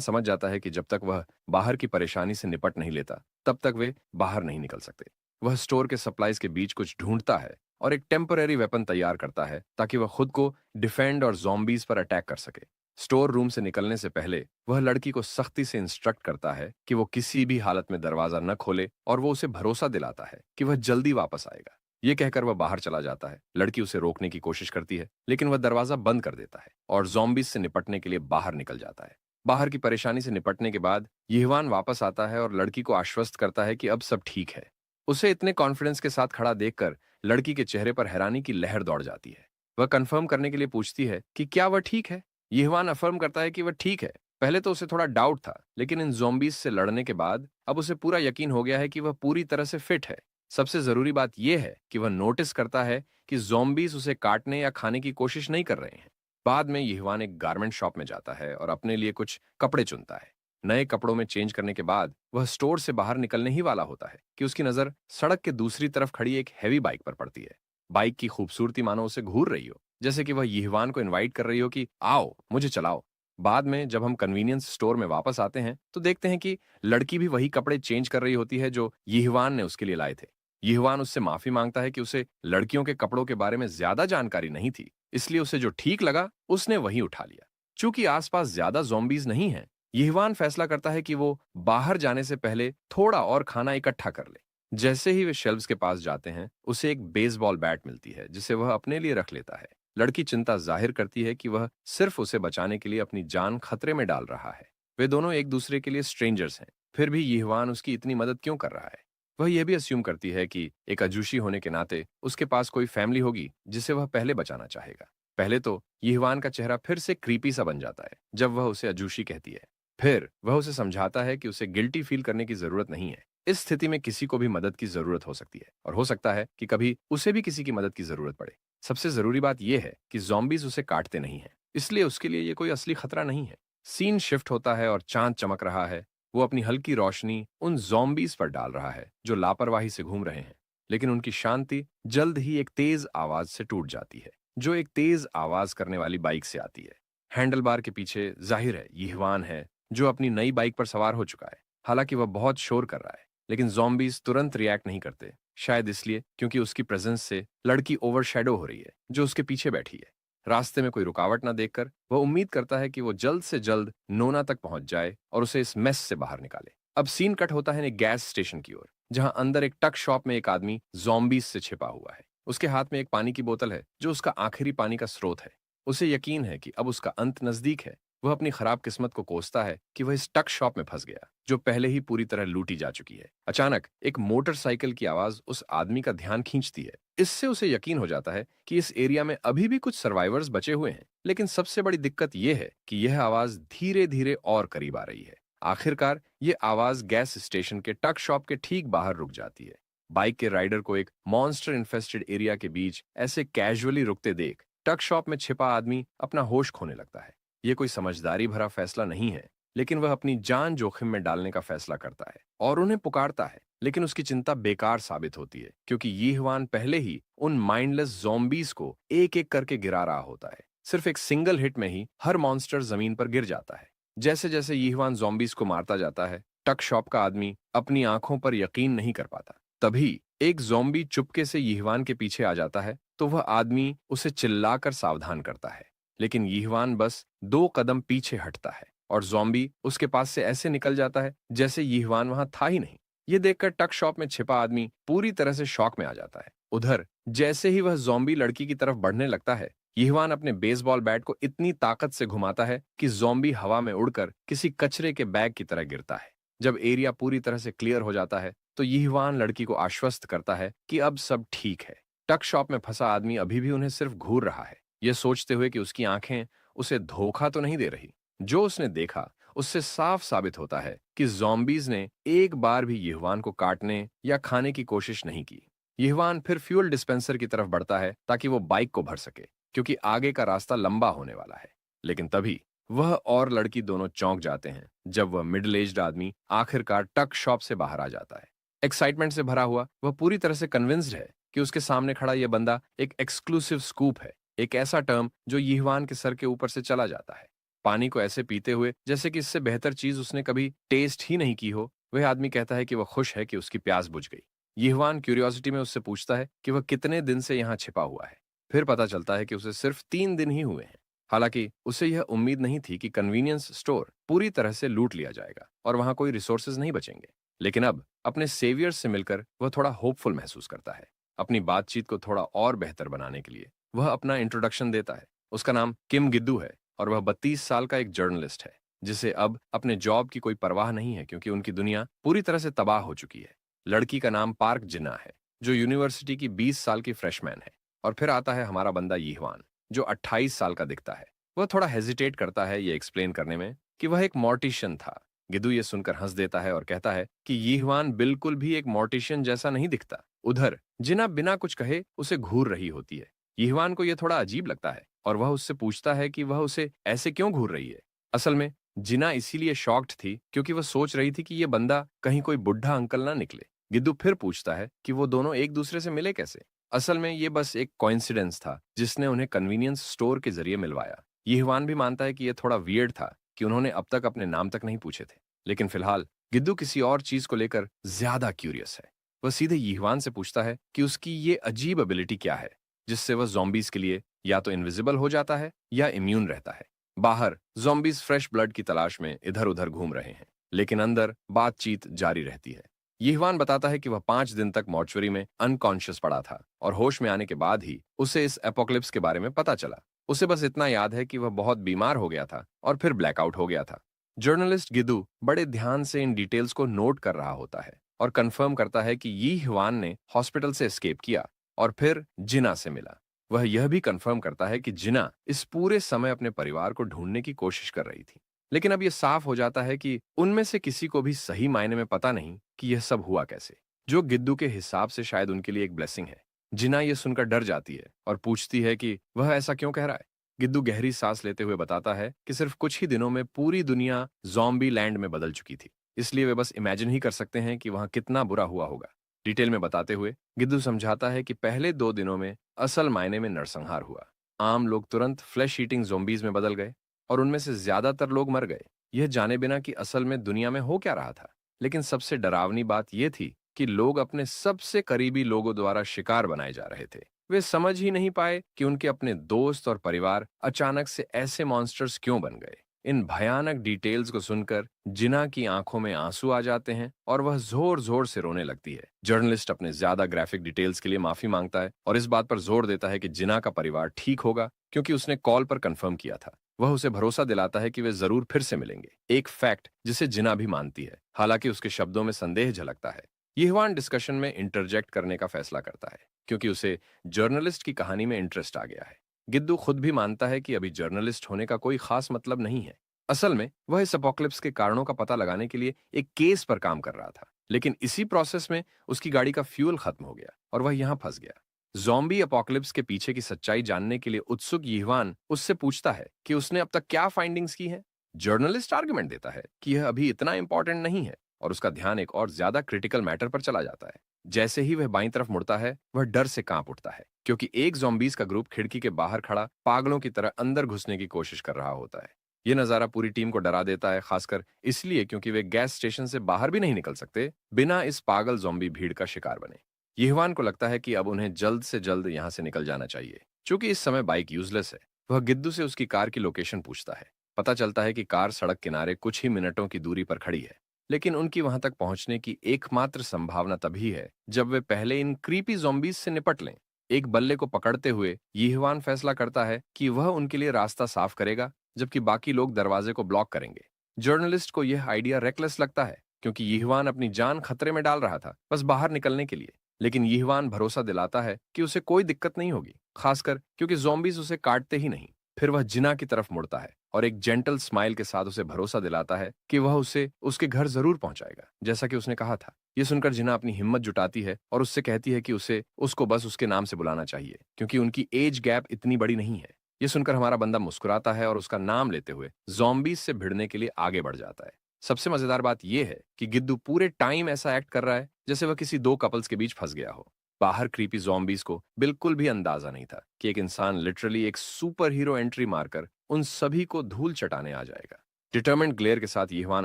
समझ जाता है कि जब तक वह बाहर की परेशानी से निपट नहीं लेता, तब तक वे बाहर नहीं निकल सकते। वह स्टोर के सप्लाईज के बीच कुछ ढूंढता है और एक टेम्पररी वेपन तैयार करता है ताकि वह खुद को डिफेंड और ज़ॉम्बीज पर अटैक कर सके। स्टोर रूम से निकलने से पहले वह लड़की को सख्ती से इंस्ट्रक्ट करता है कि वो किसी भी हालत में दरवाजा न खोले और वो उसे भरोसा दिलाता है कि वह जल्दी वापस आएगा। ये कहकर वह बाहर चला जाता है। लड़की उसे रोकने की कोशिश करती है, लेकिन वह दरवाजा बंद कर देता है और ज़ॉम्बीज़ से निपटने के लिए बाहर निकल जाता है। बाहर की परेशानी से निपटने के बाद यिह्वान वापस आता है और लड़की को आश्वस्त करता है कि अब सब ठीक है। उसे इतने कॉन्फिडेंस के साथ खड़ा देखकर लड़की के चेहरे पर हैरानी की लहर दौड़ जाती है। वह कंफर्म करने के लिए पूछती है कि क्या वह ठीक है। यिह्वान अफर्म करता है कि वह ठीक है। पहले तो उसे थोड़ा डाउट था, लेकिन इन ज़ॉम्बीज़ से लड़ने के बाद अब उसे पूरा यकीन हो गया है कि वह पूरी तरह से फिट है। सबसे ज़रूरी बात यह है कि वह नोटिस करता है कि ज़ॉम्बीज़ उसे काटने या खाने की कोशिश नहीं कर रहे हैं। बाद में यिह्वान एक गारमेंट शॉप में जाता है और अपने लिए कुछ कपड़े चुनता है। नए कपड़ों में चेंज करने के बाद वह स्टोर से बाहर निकलने ही वाला होता है कि उसकी नज़र सड़क के दूसरी तरफ खड़ी एक हैवी बाइक पर पड़ती है। बाइक की खूबसूरती मानो उसे घूर रही हो, जैसे कि वह यिह्वान को इनवाइट कर रही हो कि आओ, मुझे चलाओ। बाद में जब हम कन्वीनियंस स्टोर में वापस आते हैं, तो देखते हैं कि लड़की भी वही कपड़े चेंज कर रही होती है जो यिह्वान ने उसके लिए लाए थे। यिह्वान उससे माफी मांगता है कि उसे लड़कियों के कपड़ों के बारे में ज्यादा जानकारी नहीं थी, इसलिए उसे जो ठीक लगा उसने वही उठा लिया। चूंकि आसपास ज्यादा ज़ॉम्बीज नहीं हैं, यिह्वान फैसला करता है कि वो बाहर जाने से पहले थोड़ा और खाना इकट्ठा कर ले। जैसे ही वे शेल्व्स के पास जाते हैं, उसे एक बेसबॉल बैट मिलती है जिसे वह अपने लिए रख लेता है। लड़की चिंता जाहिर करती है कि वह सिर्फ उसे बचाने के लिए अपनी जान खतरे में डाल रहा है। वे दोनों एक दूसरे के लिए स्ट्रेंजर्स हैं, फिर भी यिह्वान उसकी इतनी मदद क्यों कर रहा है। वह यह भी अस्यूम करती है कि एक अजूशी होने के नाते उसके पास कोई फैमिली होगी जिसे वह पहले बचाना चाहेगा। पहले तो यिह्वान का चेहरा फिर से क्रीपी सा बन जाता है जब वह उसे अजूशी कहती है। फिर वह उसे समझाता है कि उसे गिल्टी फील करने की जरूरत नहीं है। इस स्थिति में किसी को भी मदद की जरूरत हो सकती है और हो सकता है कि कभी उसे भी किसी की मदद की जरूरत पड़े। सबसे जरूरी बात यह है कि ज़ॉम्बीज उसे काटते नहीं हैं, इसलिए उसके लिए ये कोई असली खतरा नहीं है। सीन शिफ्ट होता है और चांद चमक रहा है। वो अपनी हल्की रोशनी उन ज़ॉम्बीज पर डाल रहा है जो लापरवाही से घूम रहे हैं, लेकिन उनकी शांति जल्द ही एक तेज आवाज से टूट जाती है, जो एक तेज आवाज करने वाली बाइक से आती है। हैंडल बार के पीछे जाहिर है यिह्वान है, जो अपनी नई बाइक पर सवार हो चुका है। हालांकि वह बहुत शोर कर रहा है, लेकिन ज़ॉम्बीज तुरंत रिएक्ट नहीं करते, शायद इसलिए क्योंकि उसकी प्रेजेंस से लड़की ओवरशैडो हो रही है जो उसके पीछे बैठी है। रास्ते में कोई रुकावट ना देखकर वह उम्मीद करता है कि वो जल्द से जल्द नोना तक पहुंच जाए और उसे इस मेस से बाहर निकाले। अब सीन कट होता है एक गैस स्टेशन की ओर, जहां अंदर एक टक शॉप में एक आदमी ज़ॉम्बीज से छिपा हुआ है। उसके हाथ में एक पानी की बोतल है जो उसका आखिरी पानी का स्रोत है। उसे यकीन है कि अब उसका अंत नजदीक है। वह अपनी खराब किस्मत को कोसता है कि वह इस टक शॉप में फंस गया, जो पहले ही पूरी तरह लूटी जा चुकी है। अचानक एक मोटरसाइकिल की आवाज उस आदमी का ध्यान खींचती है। इससे उसे यकीन हो जाता है कि इस एरिया में अभी भी कुछ सर्वाइवर्स बचे हुए हैं। लेकिन सबसे बड़ी दिक्कत यह है कि यह आवाज धीरे धीरे और करीब आ रही है। आखिरकार ये आवाज गैस स्टेशन के टक शॉप के ठीक बाहर रुक जाती है। बाइक के राइडर को एक मॉन्स्टर इन्फेस्टेड एरिया के बीच ऐसे कैजुअली रुकते देख टक शॉप में छिपा आदमी अपना होश खोने लगता है। यह कोई समझदारी भरा फैसला नहीं है, लेकिन वह अपनी जान जोखिम में डालने का फैसला करता है और उन्हें पुकारता है। लेकिन उसकी चिंता बेकार साबित होती है, क्योंकि यिह्वान पहले ही उन माइंडलेस ज़ॉम्बीज को एक एक करके गिरा रहा होता है। सिर्फ एक सिंगल हिट में ही हर मॉन्स्टर जमीन पर गिर जाता है। जैसे जैसे यिह्वान ज़ॉम्बीज को मारता जाता है, टक शॉप का आदमी अपनी आंखों पर यकीन नहीं कर पाता। तभी एक ज़ॉम्बी चुपके से यिह्वान के पीछे आ जाता है, तो वह आदमी उसे चिल्लाकर सावधान करता है। लेकिन यिह्वान बस 2 कदम पीछे हटता है और ज़ॉम्बी उसके पास से ऐसे निकल जाता है जैसे यिह्वान वहां था ही नहीं। ये देखकर टक शॉप में छिपा आदमी पूरी तरह से शॉक में आ जाता है। उधर जैसे ही वह ज़ॉम्बी लड़की की तरफ बढ़ने लगता है, यिह्वान अपने बेसबॉल बैट को इतनी ताकत से घुमाता है कि ज़ॉम्बी हवा में उड़कर किसी कचरे के बैग की तरह गिरता है। जब एरिया पूरी तरह से क्लियर हो जाता है, तो यिह्वान लड़की को आश्वस्त करता है कि अब सब ठीक है। टक शॉप में फंसा आदमी अभी भी उन्हें सिर्फ घूर रहा है, यह सोचते हुए कि उसकी आंखें उसे धोखा तो नहीं दे रही। जो उसने देखा उससे साफ साबित होता है कि ज़ॉम्बीज ने एक बार भी यिह्वान को काटने या खाने की कोशिश नहीं की। यिह्वान फिर फ्यूल डिस्पेंसर की तरफ बढ़ता है ताकि वो बाइक को भर सके, क्योंकि आगे का रास्ता लंबा होने वाला है। लेकिन तभी वह और लड़की दोनों चौंक जाते हैं जब वह मिडिल एज्ड आदमी आखिरकार टक शॉप से बाहर आ जाता है। एक्साइटमेंट से भरा हुआ वह पूरी तरह से कन्विंस्ड है कि उसके सामने खड़ा यह बंदा एक एक्सक्लूसिव स्कूप है, एक ऐसा टर्म जो यिह्वान के सर के ऊपर से चला जाता है। पानी को ऐसे पीते हुए जैसे कि इससे बेहतर चीज उसने कभी टेस्ट ही नहीं की हो, वह आदमी कहता है कि वह खुश है कि उसकी प्यास बुझ गई। यिह्वान क्यूरियोसिटी में उससे पूछता है कि वह कितने दिन से यहाँ छिपा हुआ है। फिर पता चलता है कि उसे सिर्फ 3 दिन ही हुए हैं। हालांकि उसे यह उम्मीद नहीं थी कि कन्वीनियंस स्टोर पूरी तरह से लूट लिया जाएगा और वहां कोई रिसोर्सेज नहीं बचेंगे। लेकिन अब अपने सेवियर्स से मिलकर वह थोड़ा होपफुल महसूस करता है। अपनी बातचीत को थोड़ा और बेहतर बनाने के लिए वह अपना इंट्रोडक्शन देता है। उसका नाम किम गिद्दू है और वह 32 साल का एक जर्नलिस्ट है जिसे अब अपने जॉब की कोई परवाह नहीं है क्योंकि उनकी दुनिया पूरी तरह से तबाह हो चुकी है। लड़की का नाम पार्क जिन्ना है जो यूनिवर्सिटी की 20 साल की फ्रेशमैन है। और फिर आता है हमारा बंदा यीहवान जो 28 साल का दिखता है। वह थोड़ा हेजिटेट करता है ये एक्सप्लेन करने में कि वह एक मॉर्टिशियन था। गिदू ये सुनकर हंस देता है और कहता है कि यीहवान बिल्कुल भी एक मॉर्टिशियन जैसा नहीं दिखता। उधर जिना बिना कुछ कहे उसे घूर रही होती है। यीहवान को यह थोड़ा अजीब लगता है और वह उससे पूछता है कि वह उसे ऐसे क्यों घूर रही है। असल में जिना इसीलिए शॉक्ड थी क्योंकि वह सोच रही थी कि यह बंदा कहीं कोई बुढ़ा अंकल ना निकले। गिद्दू फिर पूछता है कि वो दोनों एक दूसरे से मिले कैसे। असल में ये बस एक कोइंसिडेंस था जिसने उन्हें कन्वीनियंस स्टोर के जरिए मिलवाया। यीहवान भी मानता है कि यह थोड़ा वियर्ड था कि उन्होंने अब तक अपने नाम तक नहीं पूछे थे। लेकिन फिलहाल गिद्दू किसी और चीज को लेकर ज्यादा क्यूरियस है। वह सीधे यीहवान से पूछता है कि उसकी ये अजीब एबिलिटी क्या है जिससे वह ज़ॉम्बीज के लिए या तो इनविजिबल हो जाता है या इम्यून रहता है। बाहर ज़ॉम्बीज फ्रेश ब्लड की तलाश में इधर उधर घूम रहे हैं लेकिन अंदर बातचीत जारी रहती है। यीहवान बताता है कि वह 5 दिन तक मॉर्चुरी में अनकॉन्शियस पड़ा था और होश में आने के बाद ही उसे इस एपोक्लिप्स के बारे में पता चला। उसे बस इतना याद है कि वह बहुत बीमार हो गया था और फिर ब्लैकआउट हो गया था। जर्नलिस्ट गिदू बड़े ध्यान से इन डिटेल्स को नोट कर रहा होता है और कंफर्म करता है कि यीहवान ने हॉस्पिटल से एस्केप किया और फिर जिना से मिला। वह यह भी कंफर्म करता है कि जिना इस पूरे समय अपने परिवार को ढूंढने की कोशिश कर रही थी। लेकिन अब यह साफ हो जाता है कि उनमें से किसी को भी सही मायने में पता नहीं कि यह सब हुआ कैसे, जो गिद्दू के हिसाब से शायद उनके लिए एक ब्लेसिंग है। जिना यह सुनकर डर जाती है और पूछती है कि वह ऐसा क्यों कह रहा है। गिद्दू गहरी सांस लेते हुए बताता है कि सिर्फ कुछ ही दिनों में पूरी दुनिया ज़ॉम्बी लैंड में बदल चुकी थी, इसलिए वे बस इमेजिन ही कर सकते हैं कि वहां कितना बुरा हुआ होगा। डिटेल में बताते हुए गिद्दू समझाता है कि पहले 2 दिनों में असल मायने में नरसंहार हुआ। आम लोग तुरंत फ्लैश ईटिंग ज़ॉम्बीज में बदल गए और उनमें से ज्यादातर लोग मर गए, यह जाने बिना कि असल में दुनिया में हो क्या रहा था। लेकिन सबसे डरावनी बात यह थी कि लोग अपने सबसे करीबी लोगों द्वारा शिकार बनाए जा रहे थे। वे समझ ही नहीं पाए कि उनके अपने दोस्त और परिवार अचानक से ऐसे मॉन्स्टर्स क्यों बन गए। इन भयानक डिटेल्स को सुनकर जिना की आंखों में आंसू आ जाते हैं और वह जोर जोर से रोने लगती है। जर्नलिस्ट अपने ज्यादा ग्राफिक डिटेल्स के लिए माफी मांगता है और इस बात पर जोर देता है कि जिना का परिवार ठीक होगा क्योंकि उसने कॉल पर कंफर्म किया था। वह उसे भरोसा दिलाता है कि वे जरूर फिर से मिलेंगे, एक फैक्ट जिसे जिना भी मानती है, हालांकि उसके शब्दों में संदेह झलकता है। यीहवान डिस्कशन में इंटरजेक्ट करने का फैसला करता है क्योंकि उसे जर्नलिस्ट की कहानी में इंटरेस्ट आ गया है। गिद्दू खुद भी मानता है कि अभी जर्नलिस्ट होने का कोई खास मतलब नहीं है। असल में वह इस अपोक्लिप्स के कारणों का पता लगाने के लिए एक केस पर काम कर रहा था, लेकिन इसी प्रोसेस में उसकी गाड़ी का फ्यूल खत्म हो गया और वह यहां फंस गया। ज़ॉम्बी अपोक्लिप्स के पीछे की सच्चाई जानने के लिए उत्सुक यीहवान उससे पूछता है कि उसने अब तक क्या फाइंडिंग्स की हैं। जर्नलिस्ट आर्गुमेंट देता है कि यह अभी इतना इंपॉर्टेंट नहीं है और उसका ध्यान एक और ज्यादा क्रिटिकल मैटर पर चला जाता है। जैसे ही वह बाईं तरफ मुड़ता है वह डर से कांप उठता है क्योंकि एक ज़ॉम्बीज का ग्रुप खिड़की के बाहर खड़ा पागलों की तरह अंदर घुसने की कोशिश कर रहा होता है। यह नजारा पूरी टीम को डरा देता है, खासकर इसलिए क्योंकि वे गैस स्टेशन से बाहर भी नहीं निकल सकते बिना इस पागल ज़ॉम्बी भीड़ का शिकार बने। यीहवान को लगता है कि अब उन्हें जल्द से जल्द यहां से निकल जाना चाहिए। चूंकि इस समय बाइक यूजलेस है, वह गिद्दू से उसकी कार की लोकेशन पूछता है। पता चलता है कि कार सड़क किनारे कुछ ही मिनटों की दूरी पर खड़ी है, लेकिन उनकी वहां तक पहुंचने की एकमात्र संभावना तभी है जब वे पहले इन क्रीपी ज़ॉम्बीज से निपट लें। एक बल्ले को पकड़ते हुए यीहवान फैसला करता है कि वह उनके लिए रास्ता साफ करेगा जबकि बाकी लोग दरवाजे को ब्लॉक करेंगे। जर्नलिस्ट को यह आइडिया रेकलेस लगता है क्योंकि यीहवान अपनी जान खतरे में डाल रहा था बस बाहर निकलने के लिए। लेकिन यीहवान भरोसा दिलाता है कि उसे कोई दिक्कत नहीं होगी, खासकर क्योंकि ज़ॉम्बीज उसे काटते ही नहीं। फिर वह जिना की तरफ मुड़ता है और एक जेंटल स्माइल के साथ उसे भरोसा दिलाता है कि वह उसे उसके घर जरूर पहुंचाएगा जैसा कि उसने कहा था। यह सुनकर जिना अपनी हिम्मत जुटाती है और उससे कहती है कि उसे उसको बस उसके नाम से बुलाना चाहिए क्योंकि उनकी एज गैप इतनी बड़ी नहीं है। यह सुनकर हमारा बंदा मुस्कुराता है और उसका नाम लेते हुए ज़ॉम्बीज से भिड़ने के लिए आगे बढ़ जाता है। सबसे मजेदार बात यह है कि गिद्दू पूरे टाइम ऐसा एक्ट कर रहा है जैसे वह किसी दो कपल्स के बीच फंस गया हो। बाहर क्रीपी ज़ॉम्बीज को बिल्कुल भी अंदाजा नहीं था कि एक इंसान लिटरली एक सुपर हीरो एंट्री मारकर उन सभी को धूल चटाने आ जाएगा। डिटर्मिन्ड ग्लेयर के साथ यीहवान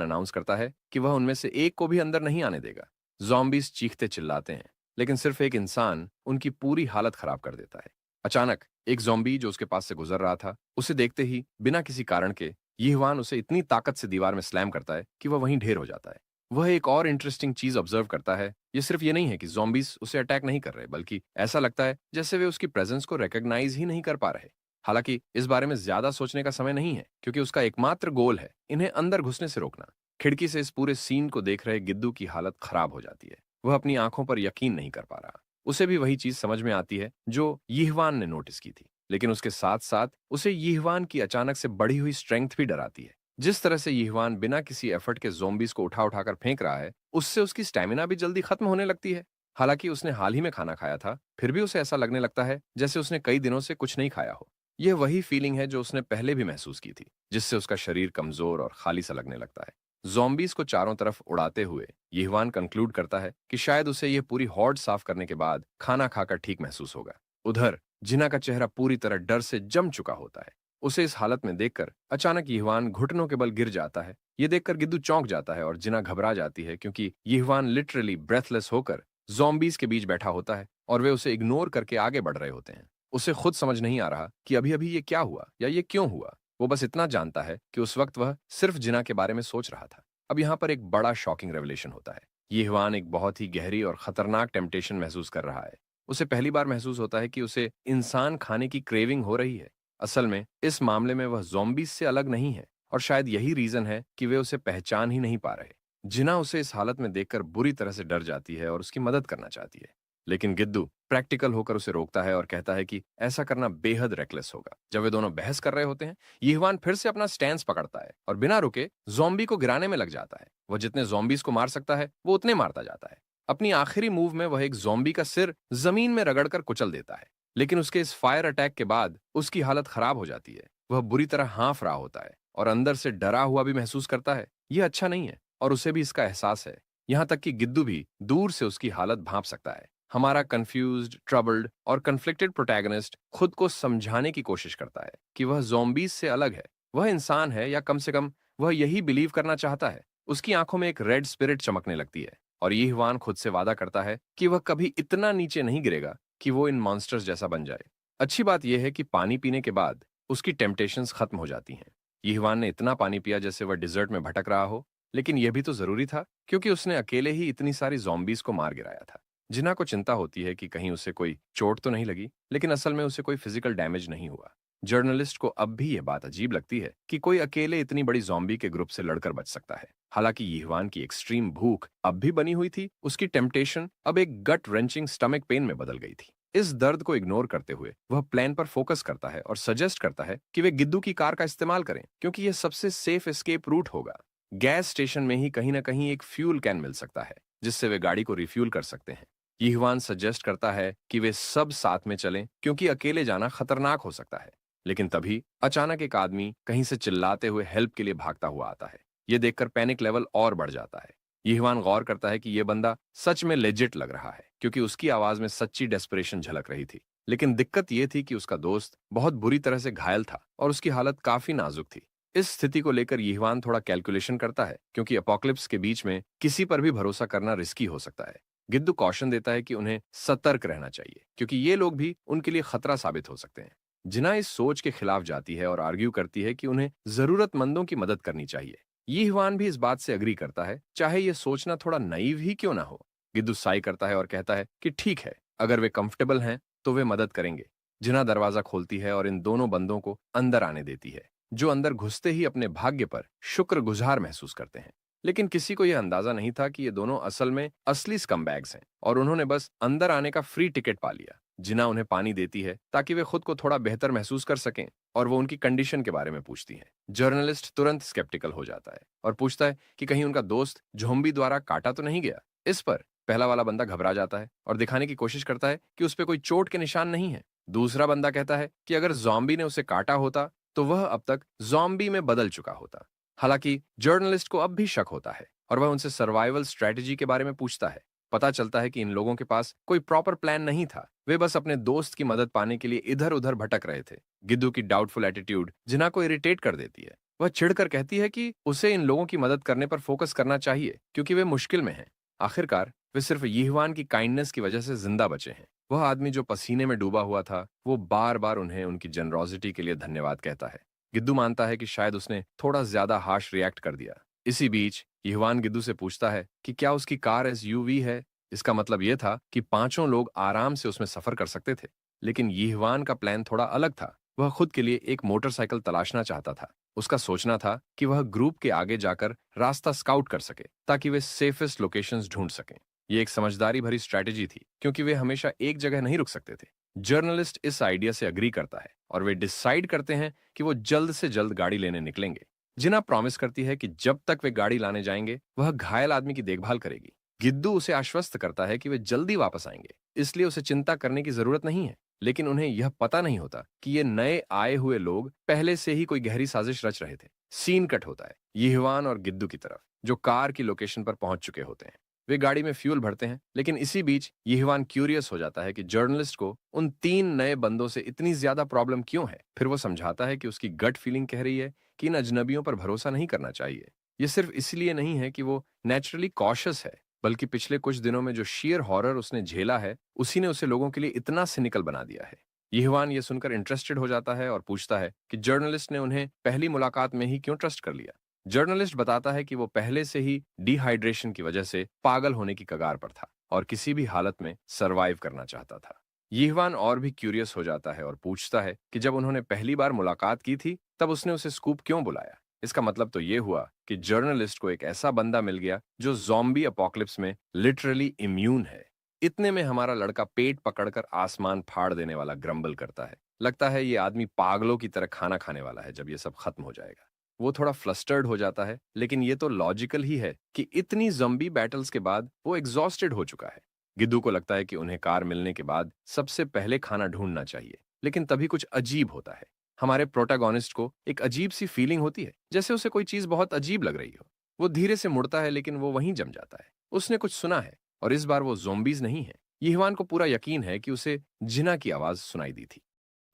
अनाउंस करता है कि वह उनमें से एक को भी अंदर नहीं आने देगा। ज़ॉम्बीज चीखते चिल्लाते हैं, लेकिन सिर्फ एक इंसान उनकी पूरी हालत खराब कर देता है। अचानक एक ज़ॉम्बी जो उसके पास से गुजर रहा था, उसे देखते ही बिना किसी कारण के यीहवान उसे इतनी ताकत से दीवार में स्लैम करता है कि वह वहीं ढेर हो जाता है। वह एक और इंटरेस्टिंग चीज़ ऑब्जर्व करता है, ये सिर्फ ये नहीं है कि ज़ॉम्बीज़ उसे अटैक नहीं कर रहे, बल्कि ऐसा लगता है जैसे वे उसकी प्रेज़ेंस को रिकॉग्नाइज़ ही नहीं कर पा रहे। हालाँकि इस बारे में ज़्यादा सोचने का समय नहीं है, क्योंकि उसका एकमात्र गोल है इन्हें अंदर घुसने से रोकना। खिड़की से इस पूरे सीन को देख रहे गिद्दू की हालत खराब हो जाती है। वह अपनी आँखों पर यकीन नहीं कर पा रहा। उसे भी वही चीज़ समझ में आती है जो यीहवान ने नोटिस की थी। लेकिन उसके साथ-साथ उसे यीहवान की अचानक से बढ़ी हुई स्ट्रेंथ भी डराती है। जिस तरह से यीहवान बिना किसी एफर्ट के ज़ॉम्बीज़ को उठा-उठा कर फेंक रहा है, उससे उसकी स्टैमिना भी जल्दी खत्म होने लगती है। हालाँकि उसने हाल ही में खाना खाया था, फिर भी उसे ऐसा लगने लगता है जैसे उसने कई दिनों से कुछ नहीं खाया हो। यह वही फीलिंग है जो उसने पहले भी महसूस की थी, जिससे उसका शरीर कमज़ोर और खाली सा लगने लगता है। ज़ॉम्बीज़ को चारों तरफ उड़ाते हुए यीहवान कंक्लूड करता है कि शायद उसे यह पूरी हॉर्ड साफ करने के बाद खाना खाकर ठीक महसूस होगा। उधर जिन्ना का चेहरा पूरी तरह डर से जम चुका होता है। उसे इस हालत में देखकर अचानक यीहवान घुटनों के बल गिर जाता है। ये देखकर गिद्दू चौंक जाता है और जिन्ना घबरा जाती है, क्योंकि यीहवान लिटरली ब्रेथलेस होकर ज़ॉम्बीज़ के बीच बैठा होता है और वे उसे इग्नोर करके आगे बढ़ रहे होते हैं। उसे खुद समझ नहीं आ रहा कि अभी-अभी ये क्या हुआ या ये क्यों हुआ। वो बस इतना जानता है कि उस वक्त वह सिर्फ जिन्ना के बारे में सोच रहा था। अब यहाँ पर एक बड़ा शॉकिंग रेवलेशन होता है। यीहवान एक बहुत ही गहरी और खतरनाक टेम्पटेशन महसूस कर रहा है। उसे पहली बार महसूस होता है कि उसे इंसान खाने की क्रेविंग हो रही है। असल में इस मामले में वह ज़ॉम्बीज़ से अलग नहीं है और शायद यही रीज़न है कि वे उसे पहचान ही नहीं पा रहे। जिन्ना उसे इस हालत में देखकर बुरी तरह से डर जाती है और उसकी मदद करना चाहती है। लेकिन गिद्दू प्रैक्टिकल होकर उसे रोकता है और कहता है कि ऐसा करना बेहद रेकलेस होगा। जब वे दोनों बहस कर रहे होते हैं, यीहवान फिर से अपना स्टैंस पकड़ता है और बिना रुके ज़ॉम्बी को गिराने में लग जाता है। वह जितने ज़ॉम्बीज़ को मार सकता है, वो उतने मारता जाता है। अपनी आखिरी मूव में वह एक ज़ॉम्बी का सिर ज़मीन में रगड़कर कुचल देता है। लेकिन उसके इस फायर अटैक के बाद उसकी हालत खराब हो जाती है। वह बुरी तरह हाँफ रहा होता है और अंदर से डरा हुआ भी महसूस करता है। यह अच्छा नहीं है और उसे भी इसका एहसास है। यहाँ तक कि गिद्दू भी दूर से उसकी हालत भांप सकता है। हमारा कंफ्यूज्ड, ट्रबल्ड और कन्फ्लिक्टेड प्रोटैगनिस्ट खुद को समझाने की कोशिश करता है कि वह ज़ॉम्बीज़ से अलग है। वह इंसान है, या कम से कम वह यही बिलीव करना चाहता है। उसकी आंखों में एक रेड स्पिरिट चमकने लगती है और यीहवान खुद से वादा करता है कि वह कभी इतना नीचे नहीं गिरेगा कि वो इन मॉन्स्टर्स जैसा बन जाए। अच्छी बात यह है कि पानी पीने के बाद उसकी टेम्पटेशंस खत्म हो जाती हैं। यीहवान ने इतना पानी पिया जैसे वह डिजर्ट में भटक रहा हो, लेकिन यह भी तो जरूरी था, क्योंकि उसने अकेले ही इतनी सारी ज़ॉम्बीज़ को मार गिराया था। जिन्ना को चिंता होती है कि कहीं उसे कोई चोट तो नहीं लगी, लेकिन असल में उसे कोई फिजिकल डैमेज नहीं हुआ। जर्नलिस्ट को अब भी यह बात अजीब लगती है कि कोई अकेले इतनी बड़ी ज़ॉम्बी के ग्रुप से लड़कर बच सकता है। हालांकि यीहवान की एक्सट्रीम भूख अब भी बनी हुई थी, उसकी टेम्पटेशन अब एक गट रेंचिंग स्टमक पेन में बदल गई थी। इस दर्द को इग्नोर करते हुए वह प्लान पर फोकस करता है और सजेस्ट करता है कि वे गिद्दू की कार का इस्तेमाल करें, क्योंकि यह सबसे सेफ एस्केप रूट होगा। गैस स्टेशन में ही कहीं ना कहीं एक फ्यूल कैन मिल सकता है, जिससे वे गाड़ी को रिफ्यूल कर सकते हैं। यीहवान सजेस्ट करता है कि वे सब साथ में चलें, क्योंकि अकेले जाना खतरनाक हो सकता है। लेकिन तभी अचानक एक आदमी कहीं से चिल्लाते हुए हेल्प के लिए भागता हुआ आता है। यह देखकर पैनिक लेवल और बढ़ जाता है। यीहवान गौर करता है कि यह बंदा सच में लेजिट लग रहा है, क्योंकि उसकी आवाज में सच्ची डेस्परेशन झलक रही थी। लेकिन दिक्कत यह थी कि उसका दोस्त बहुत बुरी तरह से घायल था और उसकी हालत काफी नाजुक थी। इस स्थिति को लेकर यीहवान थोड़ा कैलकुलेशन करता है, क्योंकि अपोकलिप्स के बीच में किसी पर भी भरोसा करना रिस्की हो सकता है। गिद्दू कॉशन देता है कि उन्हें सतर्क रहना चाहिए, क्योंकि ये लोग भी उनके लिए खतरा साबित हो सकते हैं। जिना इस सोच के खिलाफ जाती है और आर्ग्यू करती है कि उन्हें जरूरतमंदों की मदद करनी चाहिए। यीहवान भी इस बात से अग्री करता है, चाहे यह सोचना थोड़ा नाइव ही क्यों ना हो। गिद्दू साई करता है और कहता है कि ठीक है, अगर वे कंफर्टेबल हैं तो वे मदद करेंगे। जिना दरवाजा खोलती है और इन दोनों बंदों को अंदर आने देती है, जो अंदर घुसते ही अपने भाग्य पर शुक्रगुजार महसूस करते हैं। लेकिन किसी को यह अंदाजा नहीं था कि ये दोनों असल में असली स्कमबैग्स हैं और उन्होंने बस अंदर आने का फ्री टिकट पा लिया। जिना उन्हें पानी देती है ताकि वे खुद को थोड़ा बेहतर महसूस कर सकें, और वो उनकी कंडीशन के बारे में पूछती है। जर्नलिस्ट तुरंत स्केप्टिकल हो जाता है और पूछता है कि कहीं उनका दोस्त ज़ॉम्बी द्वारा काटा तो नहीं गया। इस पर पहला वाला बंदा घबरा जाता है और दिखाने की कोशिश करता है कि उस पर कोई चोट के निशान नहीं है। दूसरा बंदा कहता है कि अगर ज़ॉम्बी ने उसे काटा होता तो वह अब तक ज़ॉम्बी में बदल चुका होता। हालांकि जर्नलिस्ट को अब भी शक होता है और वह उनसे सर्वाइवल स्ट्रेटजी के बारे में पूछता है। पता चलता है कि इन लोगों के पास कोई प्रॉपर प्लान नहीं था, वे बस अपने दोस्त की मदद पाने के लिए इधर उधर भटक रहे थे। गिद्दू की डाउटफुल एटीट्यूड जिना को इरिटेट कर देती है। वह चिढ़कर कहती है कि उसे इन लोगों की मदद करने पर फोकस करना चाहिए, क्योंकि वे मुश्किल में हैं। आखिरकार वे सिर्फ यीहवान की काइंडनेस की वजह से जिंदा बचे हैं। वह आदमी जो पसीने में डूबा हुआ था, वो बार बार उन्हें उनकी जनरोसिटी के लिए धन्यवाद कहता है। गिद्दू मानता है कि शायद उसने थोड़ा ज्यादा हार्श रिएक्ट कर दिया। इसी बीच यहवान गिद्दू से पूछता है कि क्या उसकी कार एसयूवी है। इसका मतलब यह था कि पांचों लोग आराम से उसमें सफर कर सकते थे। लेकिन यहवान का प्लान थोड़ा अलग था। वह खुद के लिए एक मोटरसाइकिल तलाशना चाहता था। उसका सोचना था कि वह ग्रुप के आगे जाकर रास्ता स्काउट कर सके ताकि वे सेफेस्ट लोकेशंस ढूंढ सकें। ये एक समझदारी भरी स्ट्रैटेजी थी क्योंकि वे हमेशा एक जगह नहीं रुक सकते थे। जर्नलिस्ट इस आइडिया से अग्री करता है और वे डिसाइड करते हैं कि वो जल्द से जल्द गाड़ी लेने निकलेंगे। जिना प्रॉमिस करती है कि जब तक वे गाड़ी लाने जाएंगे वह घायल आदमी की देखभाल करेगी। गिद्दू उसे आश्वस्त करता है कि वे जल्दी वापस आएंगे, इसलिए उसे चिंता करने की जरूरत नहीं है। लेकिन उन्हें यह पता नहीं होता कि ये नए आए हुए लोग पहले से ही कोई गहरी साजिश रच रहे थे। सीन कट होता है यहवान और गिद्दू की तरफ, जो कार की लोकेशन पर पहुंच चुके होते हैं। वे गाड़ी में फ्यूल भरते हैं, लेकिन इसी बीच यहवान क्यूरियस हो जाता है कि जर्नलिस्ट को उन तीन नए बंदों से इतनी ज्यादा प्रॉब्लम क्यों है। फिर वो समझाता है कि उसकी गट फीलिंग कह रही है कि इन अजनबियों पर भरोसा नहीं करना चाहिए। ये सिर्फ इसलिए नहीं है कि वो नेचुरली कॉशियस है, बल्कि पिछले कुछ दिनों में जो शेयर हॉरर उसने झेला है, उसी ने उसे लोगों के लिए इतना सिनिकल बना दिया है। यहवान ये सुनकर इंटरेस्टेड हो जाता है और पूछता है कि जर्नलिस्ट ने उन्हें पहली मुलाकात में ही क्यों ट्रस्ट कर लिया। जर्नलिस्ट बताता है कि वो पहले से ही डिहाइड्रेशन की वजह से पागल होने की कगार पर था और किसी भी हालत में सरवाइव करना चाहता था। यीहवान और भी क्यूरियस हो जाता है और पूछता है कि जब उन्होंने पहली बार मुलाकात की थी तब उसने उसे स्कूप क्यों बुलाया। इसका मतलब तो ये हुआ कि जर्नलिस्ट को एक ऐसा बंदा मिल गया जो ज़ॉम्बी अपोकलिप्स में लिटरली इम्यून है। इतने में हमारा लड़का पेट पकड़कर आसमान फाड़ देने वाला ग्रम्बल करता है। लगता है ये आदमी पागलों की तरह खाना खाने वाला है जब ये सब खत्म हो जाएगा। वो थोड़ा फ्लस्टर्ड हो जाता है, लेकिन ये तो लॉजिकल ही है कि इतनी ज़ॉम्बी बैटल्स के बाद वो एग्जॉस्टेड हो चुका है। गिद्दू को लगता है कि उन्हें कार मिलने के बाद सबसे पहले खाना ढूंढना चाहिए, लेकिन तभी कुछ अजीब होता है। हमारे प्रोटैगोनिस्ट को एक अजीब सी फीलिंग होती है, जैसे उसे कोई चीज बहुत अजीब लग रही हो। वो धीरे से मुड़ता है, लेकिन वो वहीं जम जाता है। उसने कुछ सुना है, और इस बार वो ज़ॉम्बीज नहीं है। यीहवान को पूरा यकीन है कि उसे जिना की आवाज सुनाई दी थी।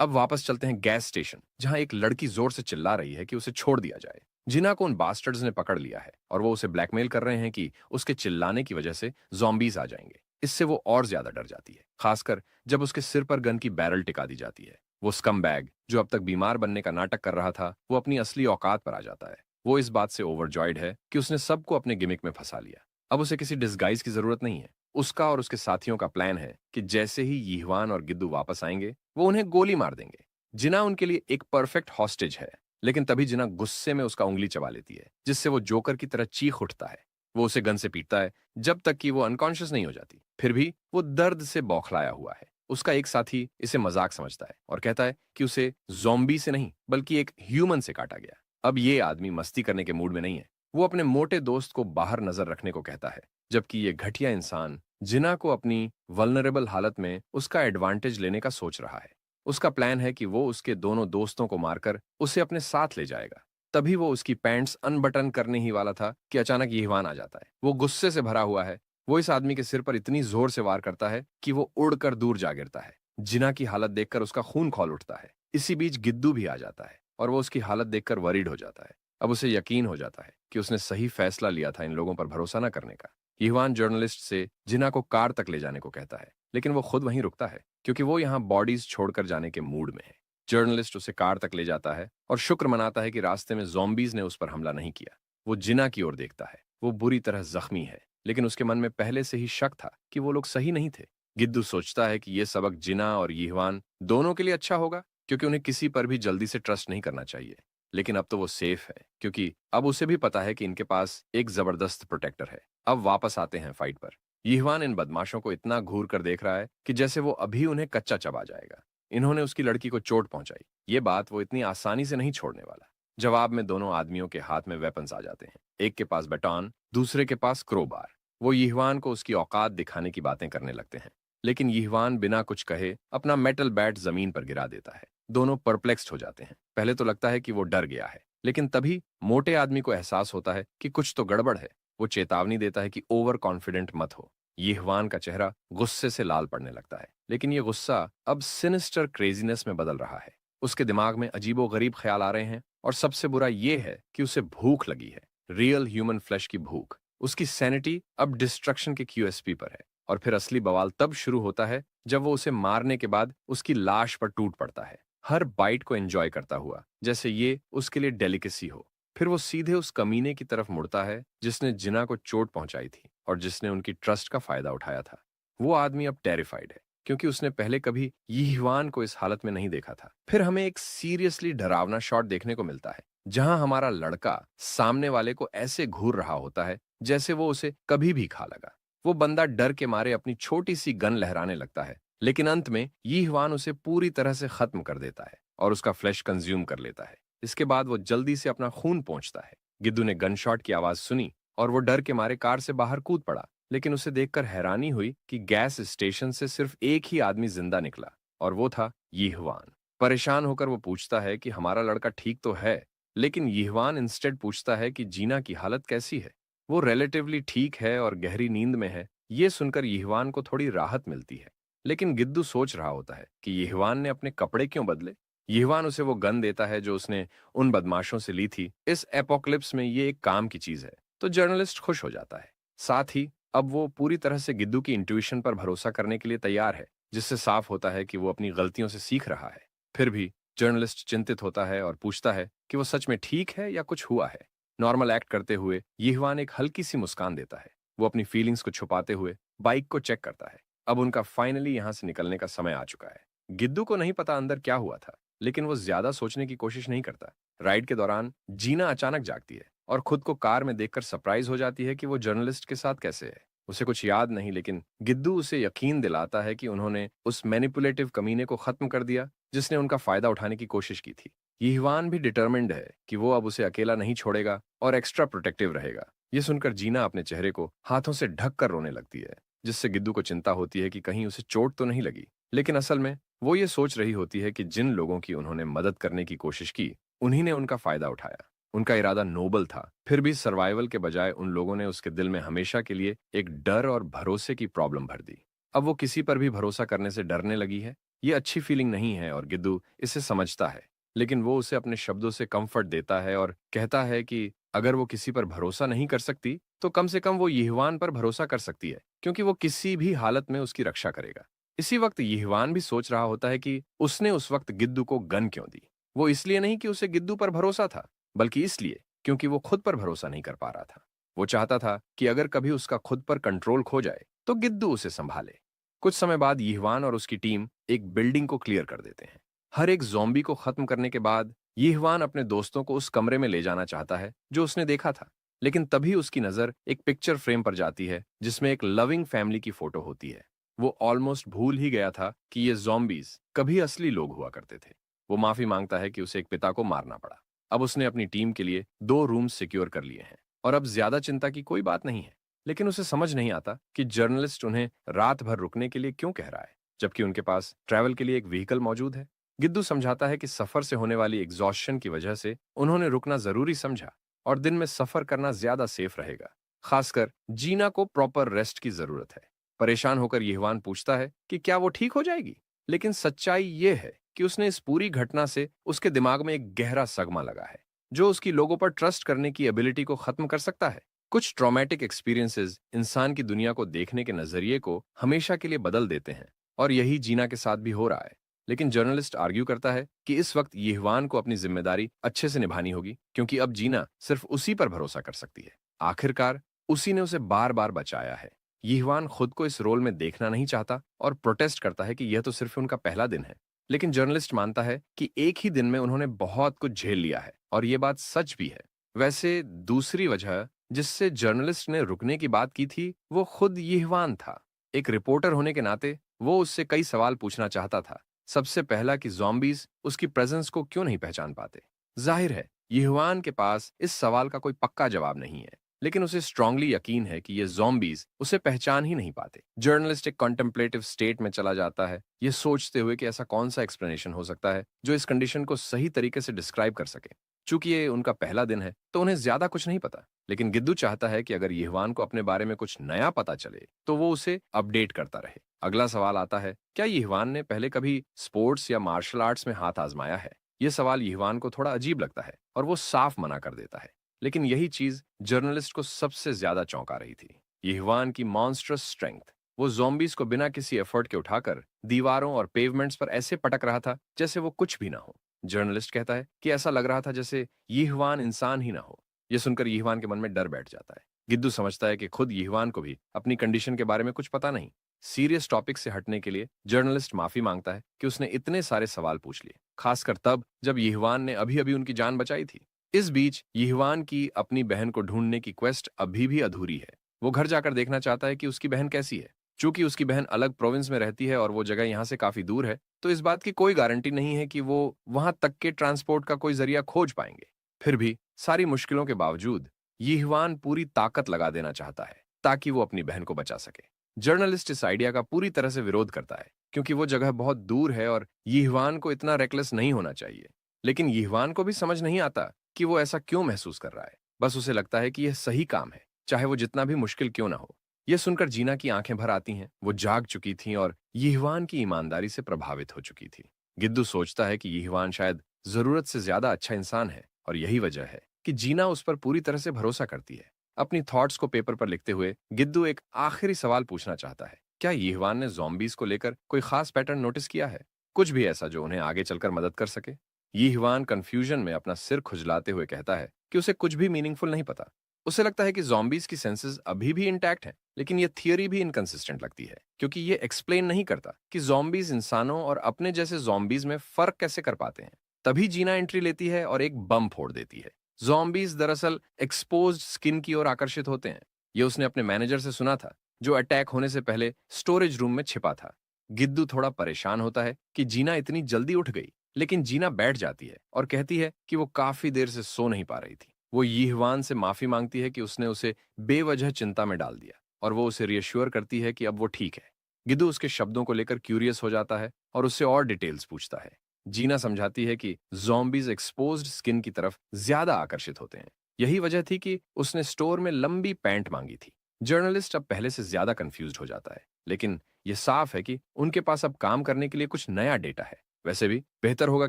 अब वापस चलते हैं गैस स्टेशन, जहां एक लड़की जोर से चिल्ला रही है कि उसे छोड़ दिया जाए। जिना को उन बास्टर्ड्स ने पकड़ लिया है और वो उसे ब्लैकमेल कर रहे हैं कि उसके चिल्लाने की वजह से ज़ॉम्बीज आ जाएंगे। इससे वो और ज्यादा डर जाती है, खासकर जब उसके सिर पर गन की बैरल टिका दी जाती है। वो स्कमबैग जो अब तक बीमार बनने का नाटक कर रहा था, वो अपनी असली औकात पर आ जाता है। वो इस बात से ओवरजॉयड है कि उसने सबको अपने गिमिक में फंसा लिया। अब उसे किसी डिस्गाइज की जरूरत नहीं है। उसका और उसके साथियों का प्लान है कि जैसे ही यीहवान और गिद्दू वापस आएंगे, वो उन्हें गोली मार देंगे। जिना उनके लिए एक परफेक्ट हॉस्टेज है। लेकिन तभी जिना गुस्से में उसका उंगली चबा लेती है, जिससे वो जोकर की तरह चीख उठता है। वो उसे गन से पीटता है जब तक कि वो अनकॉन्शियस नहीं हो जाती। फिर भी वो दर्द से बौखलाया हुआ है। उसका एक साथी इसे मजाक समझता है और कहता है कि उसे ज़ॉम्बी से नहीं बल्कि एक ह्यूमन से काटा गया। अब ये आदमी मस्ती करने के मूड में नहीं है। वो अपने मोटे दोस्त को बाहर नजर रखने को कहता है, जबकि ये घटिया इंसान जिना को अपनी वल्नरेबल हालत में उसका एडवांटेज लेने का सोच रहा है। उसका प्लान है कि वो उसके दोनों दोस्तों को मारकर उसे अपने साथ ले जाएगा। तभी वो उसकी पैंट्स अनबटन करने ही वाला था कि अचानक यीहवान आ जाता है। वो गुस्से से भरा हुआ है। वो इस आदमी के सिर पर इतनी जोर से वार करता है कि वो उड़कर दूर जा गिरता है। जिना की हालत देखकर उसका खून खौल उठता है। इसी बीच गिद्दू भी आ जाता है और वो उसकी हालत देखकर वरीड हो जाता है। अब उसे यकीन हो जाता है कि उसने सही फैसला लिया था इन लोगों पर भरोसा न करने का। यीहवान जर्नलिस्ट से जिना को कार तक ले जाने को कहता है, लेकिन वो खुद वहीं रुकता है क्योंकि वो यहाँ बॉडीज छोड़कर जाने के मूड में है। जर्नलिस्ट उसे कार तक ले जाता है और शुक्र मनाता है कि रास्ते में ज़ॉम्बीज ने उस पर हमला नहीं किया। वो जिना की ओर देखता है। वो बुरी तरह जख्मी है, लेकिन उसके मन में पहले से ही शक था कि वो लोग सही नहीं थे। गिद्दू सोचता है कि ये सबक जिना और यीहवान दोनों के लिए अच्छा होगा, क्योंकि उन्हें किसी पर भी जल्दी से ट्रस्ट नहीं करना चाहिए। लेकिन अब तो वो सेफ है, क्योंकि अब उसे भी पता है कि इनके पास एक जबरदस्त प्रोटेक्टर है। अब वापस आते हैं फाइट पर। यीहवान इन बदमाशों को इतना घूर कर देख रहा है कि जैसे वो अभी उन्हें कच्चा चबा जाएगा। इन्होंने उसकी लड़की को चोट पहुंचाई, ये बात वो इतनी आसानी से नहीं छोड़ने वाला। जवाब में दोनों आदमियों के हाथ में वेपन्स आ जाते हैं। एक के पास बैटॉन, दूसरे के पास क्रोबार। वो यीहवान को उसकी औकात दिखाने की बातें करने लगते हैं, लेकिन यीहवान बिना कुछ कहे अपना मेटल बैट जमीन पर गिरा देता है। दोनों परप्लेक्स्ड हो जाते हैं। पहले तो लगता है कि वो डर गया है, लेकिन तभी मोटे आदमी को एहसास होता है कि कुछ तो गड़बड़ है। वो चेतावनी देता है कि ओवर कॉन्फिडेंट मत हो। यीहवान का चेहरा गुस्से से लाल पड़ने लगता है, लेकिन ये गुस्सा अब सिनिस्टर क्रेजीनेस में बदल रहा है। उसके दिमाग में अजीबो-गरीब ख्याल आ रहे हैं, और सबसे बुरा ये है कि उसे भूख लगी है, रियल ह्यूमन फ्लेश की भूख। उसकी सैनिटी अब डिस्ट्रक्शन के क्यूएसपी पर है। और फिर असली बवाल तब शुरू होता है जब वो उसे मारने के बाद उसकी लाश पर टूट पड़ता है, हर बाइट को एंजॉय करता हुआ, जैसे ये उसके लिए डेलिकेसी हो। फिर वो सीधे उस कमीने की तरफ मुड़ता है जिसने जिना को चोट पहुंचाई थी और जिसने उनकी ट्रस्ट का फायदा उठाया था। वो आदमी अब टेरिफाइड है क्योंकि उसने पहले कभी यीहुआन को इस हालत में नहीं देखा था। फिर हमें एक सीरियसली डरावना शॉट देखने को मिलता है जहां हमारा लड़का सामने वाले को ऐसे घूर रहा होता है जैसे वो उसे कभी भी खा लगा। वो बंदा डर के मारे अपनी छोटी सी गन लहराने लगता है, लेकिन अंत में यीहुआन उसे पूरी तरह से खत्म कर देता है और उसका फ्लैश कंज्यूम कर लेता है। इसके बाद वो जल्दी से अपना खून पोंछता है। गिद्दू ने गन शॉट की आवाज सुनी और वो डर के मारे कार से बाहर कूद पड़ा, लेकिन उसे देखकर हैरानी हुई कि गैस स्टेशन से सिर्फ एक ही आदमी जिंदा निकला और वो था यीहुआन। परेशान होकर वो पूछता है कि हमारा लड़का ठीक तो है, लेकिन यीहुआन इंस्टेड पूछता है कि जीना की हालत कैसी है। वो रिलेटिवली ठीक है और गहरी नींद में है। ये सुनकर यीहुआन को थोड़ी राहत मिलती है, लेकिन गिद्दू सोच रहा होता है कि यीहुआन ने अपने कपड़े क्यों बदले। यीहुआन उसे वो गन देता है जो उसने उन बदमाशों से ली थी। इस एपोक्लिप्स में ये एक काम की चीज है, तो जर्नलिस्ट खुश हो जाता है। साथ ही अब वो पूरी तरह से गिद्दू की इंट्यूशन पर भरोसा करने के लिए तैयार है, जिससे साफ होता है कि वो अपनी गलतियों से सीख रहा है। फिर भी जर्नलिस्ट चिंतित होता है और पूछता है कि वो सच में ठीक है या कुछ हुआ है। नॉर्मल एक्ट करते हुए यीहुआन एक हल्की सी मुस्कान देता है। वो अपनी फीलिंग्स को छुपाते हुए बाइक को चेक करता है। अब उनका फाइनली यहां से निकलने का समय आ चुका है। गिद्दू को नहीं पता अंदर क्या हुआ था, लेकिन वो ज्यादा सोचने की कोशिश नहीं करता। राइड के दौरान जीना अचानक जागती है और खुद को कार में देखकर सरप्राइज हो जाती है कि वो जर्नलिस्ट के साथ कैसे है। उसे कुछ याद नहीं, लेकिन गिद्दू उसे यकीन दिलाता है कि उन्होंने उस मैनिपुलेटिव कमीने को खत्म कर दिया जिसने उनका फायदा उठाने की कोशिश की थी। यीहुआन भी डिटर्मिन्ड है कि वो अब उसे अकेला नहीं छोड़ेगा और एक्स्ट्रा प्रोटेक्टिव रहेगा। ये सुनकर जीना अपने चेहरे को हाथों से ढक कर रोने लगती है, जिससे गिद्दू को चिंता होती है कि कहीं उसे चोट तो नहीं लगी। लेकिन असल में वो ये सोच रही होती है कि जिन लोगों की उन्होंने मदद करने की कोशिश की, उन्हीं ने उनका फायदा उठाया। उनका इरादा नोबल था, फिर भी सर्वाइवल के बजाय उन लोगों ने उसके दिल में हमेशा के लिए एक डर और भरोसे की प्रॉब्लम भर दी। अब वो किसी पर भी भरोसा करने से डरने लगी है। ये अच्छी फीलिंग नहीं है और गिद्दू इसे समझता है, लेकिन वो उसे अपने शब्दों से कंफर्ट देता है और कहता है कि अगर वो किसी पर भरोसा नहीं कर सकती, तो कम से कम वो यीहुआन पर भरोसा कर सकती है, क्योंकि वो किसी भी हालत में उसकी रक्षा करेगा। इसी वक्त यीहुआन भी सोच रहा होता है कि उसने उस वक्त गिद्दू को गन क्यों दी। वो इसलिए नहीं कि उसे गिद्दू पर भरोसा था, बल्कि इसलिए क्योंकि वो खुद पर भरोसा नहीं कर पा रहा था। वो चाहता था कि अगर कभी उसका खुद पर कंट्रोल खो जाए, तो गिद्दू उसे संभाले। कुछ समय बाद यीहुआन और उसकी टीम एक बिल्डिंग को क्लियर कर देते हैं। हर एक ज़ॉम्बी को खत्म करने के बाद यीहुआन अपने दोस्तों को उस कमरे में ले जाना चाहता है जो उसने देखा था, लेकिन तभी उसकी नजर एक पिक्चर फ्रेम पर जाती है जिसमें एक लविंग फैमिली की फोटो होती है। वो ऑलमोस्ट भूल ही गया था कि ये ज़ॉम्बीज कभी असली लोग हुआ करते थे। वो माफी मांगता है कि उसे एक पिता को मारना पड़ा। अब उसने अपनी टीम के लिए 2 रूम्स सिक्योर कर लिए हैं और अब ज्यादा चिंता की कोई बात नहीं है। लेकिन उसे समझ नहीं आता कि जर्नलिस्ट उन्हें रात भर रुकने के लिए क्यों कह रहा है, जबकि उनके पास ट्रैवल के लिए एक व्हीकल मौजूद है। गिद्दू समझाता है कि सफर से होने वाली एग्जॉस्शन की वजह से उन्होंने रुकना जरूरी समझा और दिन में सफर करना ज्यादा सेफ रहेगा। खासकर जीना को प्रॉपर रेस्ट की जरूरत है। परेशान होकर यीहुआन पूछता है कि क्या वो ठीक हो जाएगी, लेकिन सच्चाई ये है कि उसने इस पूरी घटना से उसके दिमाग में एक गहरा सगमा लगा है, जो उसकी लोगों पर ट्रस्ट करने की एबिलिटी को खत्म कर सकता है। कुछ ट्रॉमेटिक एक्सपीरियंसेस इंसान की दुनिया को देखने के नजरिए को हमेशा के लिए बदल देते हैं, और यही जीना के साथ भी हो रहा है। लेकिन जर्नलिस्ट आर्ग्यू करता है कि इस वक्त यीहुआन को अपनी जिम्मेदारी अच्छे से निभानी होगी, क्योंकि अब जीना सिर्फ उसी पर भरोसा कर सकती है। आखिरकार उसी ने उसे बार बार बचाया है। यीहुआन खुद को इस रोल में देखना नहीं चाहता और प्रोटेस्ट करता है कि यह तो सिर्फ उनका पहला दिन है। लेकिन जर्नलिस्ट मानता है कि एक ही दिन में उन्होंने बहुत कुछ झेल लिया है, और ये बात सच भी है। वैसे दूसरी वजह जिससे जर्नलिस्ट ने रुकने की बात की थी, वो खुद यीहुआन था। एक रिपोर्टर होने के नाते वो उससे कई सवाल पूछना चाहता था। सबसे पहला कि ज़ॉम्बीज उसकी प्रेजेंस को क्यों नहीं पहचान पाते। जाहिर है यीहुआन के पास इस सवाल का कोई पक्का जवाब नहीं है, लेकिन उसे स्ट्रांगली यकीन है कि ये ज़ॉम्बीज उसे पहचान ही नहीं पाते। जर्नलिस्ट एक कॉन्टेम्पलेटिव स्टेट में चला जाता है, ये सोचते हुए कि ऐसा कौन सा एक्सप्लेनेशन हो सकता है जो इस कंडीशन को सही तरीके से डिस्क्राइब कर सके। चूंकि ये उनका पहला दिन है, तो उन्हें ज्यादा कुछ नहीं पता। लेकिन गिद्दू चाहता है कि अगर यीहुआन को अपने बारे में कुछ नया पता चले, तो वो उसे अपडेट करता रहे। अगला सवाल आता है, क्या यीहुआन ने पहले कभी स्पोर्ट्स या मार्शल आर्ट्स में हाथ आजमाया है। ये सवाल यीहुआन को थोड़ा अजीब लगता है और वो साफ मना कर देता है। लेकिन यही चीज जर्नलिस्ट को सबसे ज्यादा चौंका रही थी, यीहुआन की मॉन्स्ट्रस स्ट्रेंथ। वो ज़ॉम्बीज़ को बिना किसी एफर्ट के उठाकर दीवारों और पेवमेंट्स पर ऐसे पटक रहा था जैसे वो कुछ भी ना हो। जर्नलिस्ट कहता है कि ऐसा लग रहा था जैसे यीहवान इंसान ही ना हो। यह सुनकर यीहवान के मन में डर बैठ जाता है। गिद्दू समझता है कि खुद यीहवान को भी अपनी कंडीशन के बारे में कुछ पता नहीं। सीरियस टॉपिक से हटने के लिए जर्नलिस्ट माफी मांगता है कि उसने इतने सारे सवाल पूछ लिए, खासकर तब जब यीहवान ने अभी-अभी उनकी जान बचाई थी। इस बीच यीहवान की अपनी बहन को ढूंढने की क्वेस्ट अभी भी अधूरी है। वो घर जाकर देखना चाहता है कि उसकी बहन कैसी है। चूंकि उसकी बहन अलग प्रोविंस में रहती है और वो जगह यहाँ से काफी दूर है, तो इस बात की कोई गारंटी नहीं है कि वो वहां तक के ट्रांसपोर्ट का कोई जरिया खोज पाएंगे। फिर भी सारी मुश्किलों के बावजूद यीहवान पूरी ताकत लगा देना चाहता है ताकि वो अपनी बहन को बचा सके। जर्नलिस्ट इस आइडिया का पूरी तरह से विरोध करता है क्योंकि वो जगह बहुत दूर है और यीहवान को इतना रेकलेस नहीं होना चाहिए। लेकिन यीहवान को भी समझ नहीं आता कि वो ऐसा क्यों महसूस कर रहा है। बस उसे लगता है कि यह सही काम है, चाहे वो जितना भी मुश्किल क्यों ना हो। यह सुनकर जीना की आंखें भर आती हैं। वो जाग चुकी थी और यीहवान की ईमानदारी से प्रभावित हो चुकी थी। गिद्दू सोचता है कि यीहवान शायद जरूरत से ज्यादा अच्छा इंसान है और यही वजह है कि जीना उस पर पूरी तरह से भरोसा करती है। अपनी थॉट्स को पेपर पर लिखते हुए गिद्दू एक आखिरी सवाल पूछना चाहता है। क्या यीहवान ने ज़ॉम्बीज़ को लेकर कोई खास पैटर्न नोटिस किया है? कुछ भी ऐसा जो उन्हें आगे चलकर मदद कर सके? यीहवान कंफ्यूजन में अपना सिर खुजलाते हुए कहता है कि उसे कुछ भी मीनिंगफुल नहीं पता। उसे लगता है कि ज़ॉम्बीज़ की सेंसेस अभी भी इंटैक्ट हैं, लेकिन ये थियरी भी इनकंसिस्टेंट लगती है क्योंकि ये एक्सप्लेन नहीं करता कि ज़ॉम्बीज़ इंसानों और अपने जैसे ज़ॉम्बीज़ में फर्क कैसे कर पाते हैं। तभी जीना एंट्री लेती है और एक बम फोड़ देती है। ज़ॉम्बीज़ दरअसल एक्सपोज्ड स्किन की ओर आकर्षित होते हैं। ये उसने अपने मैनेजर से सुना था, जो अटैक होने से पहले स्टोरेज रूम में छिपा था। गिद्दू थोड़ा परेशान होता है कि जीना इतनी जल्दी उठ गई, लेकिन जीना बैठ जाती है और कहती है कि वो काफी देर से सो नहीं पा रही थी। वो यीहवान से माफी मांगती है कि उसने उसे बेवजह चिंता में डाल दिया और वो उसे रियश्योर करती है कि अब वो ठीक है। गिद्दू उसके शब्दों को लेकर क्यूरियस हो जाता है और उससे और डिटेल्स पूछता है। जीना समझाती है कि ज़ॉम्बीज़ एक्सपोज्ड स्किन की तरफ ज्यादा आकर्षित होते हैं। यही वजह थी कि उसने स्टोर में लंबी पैंट मांगी थी। जर्नलिस्ट अब पहले से ज्यादा कंफ्यूज्ड हो जाता है, लेकिन यह साफ है कि उनके पास अब काम करने के लिए कुछ नया डेटा है। वैसे भी बेहतर होगा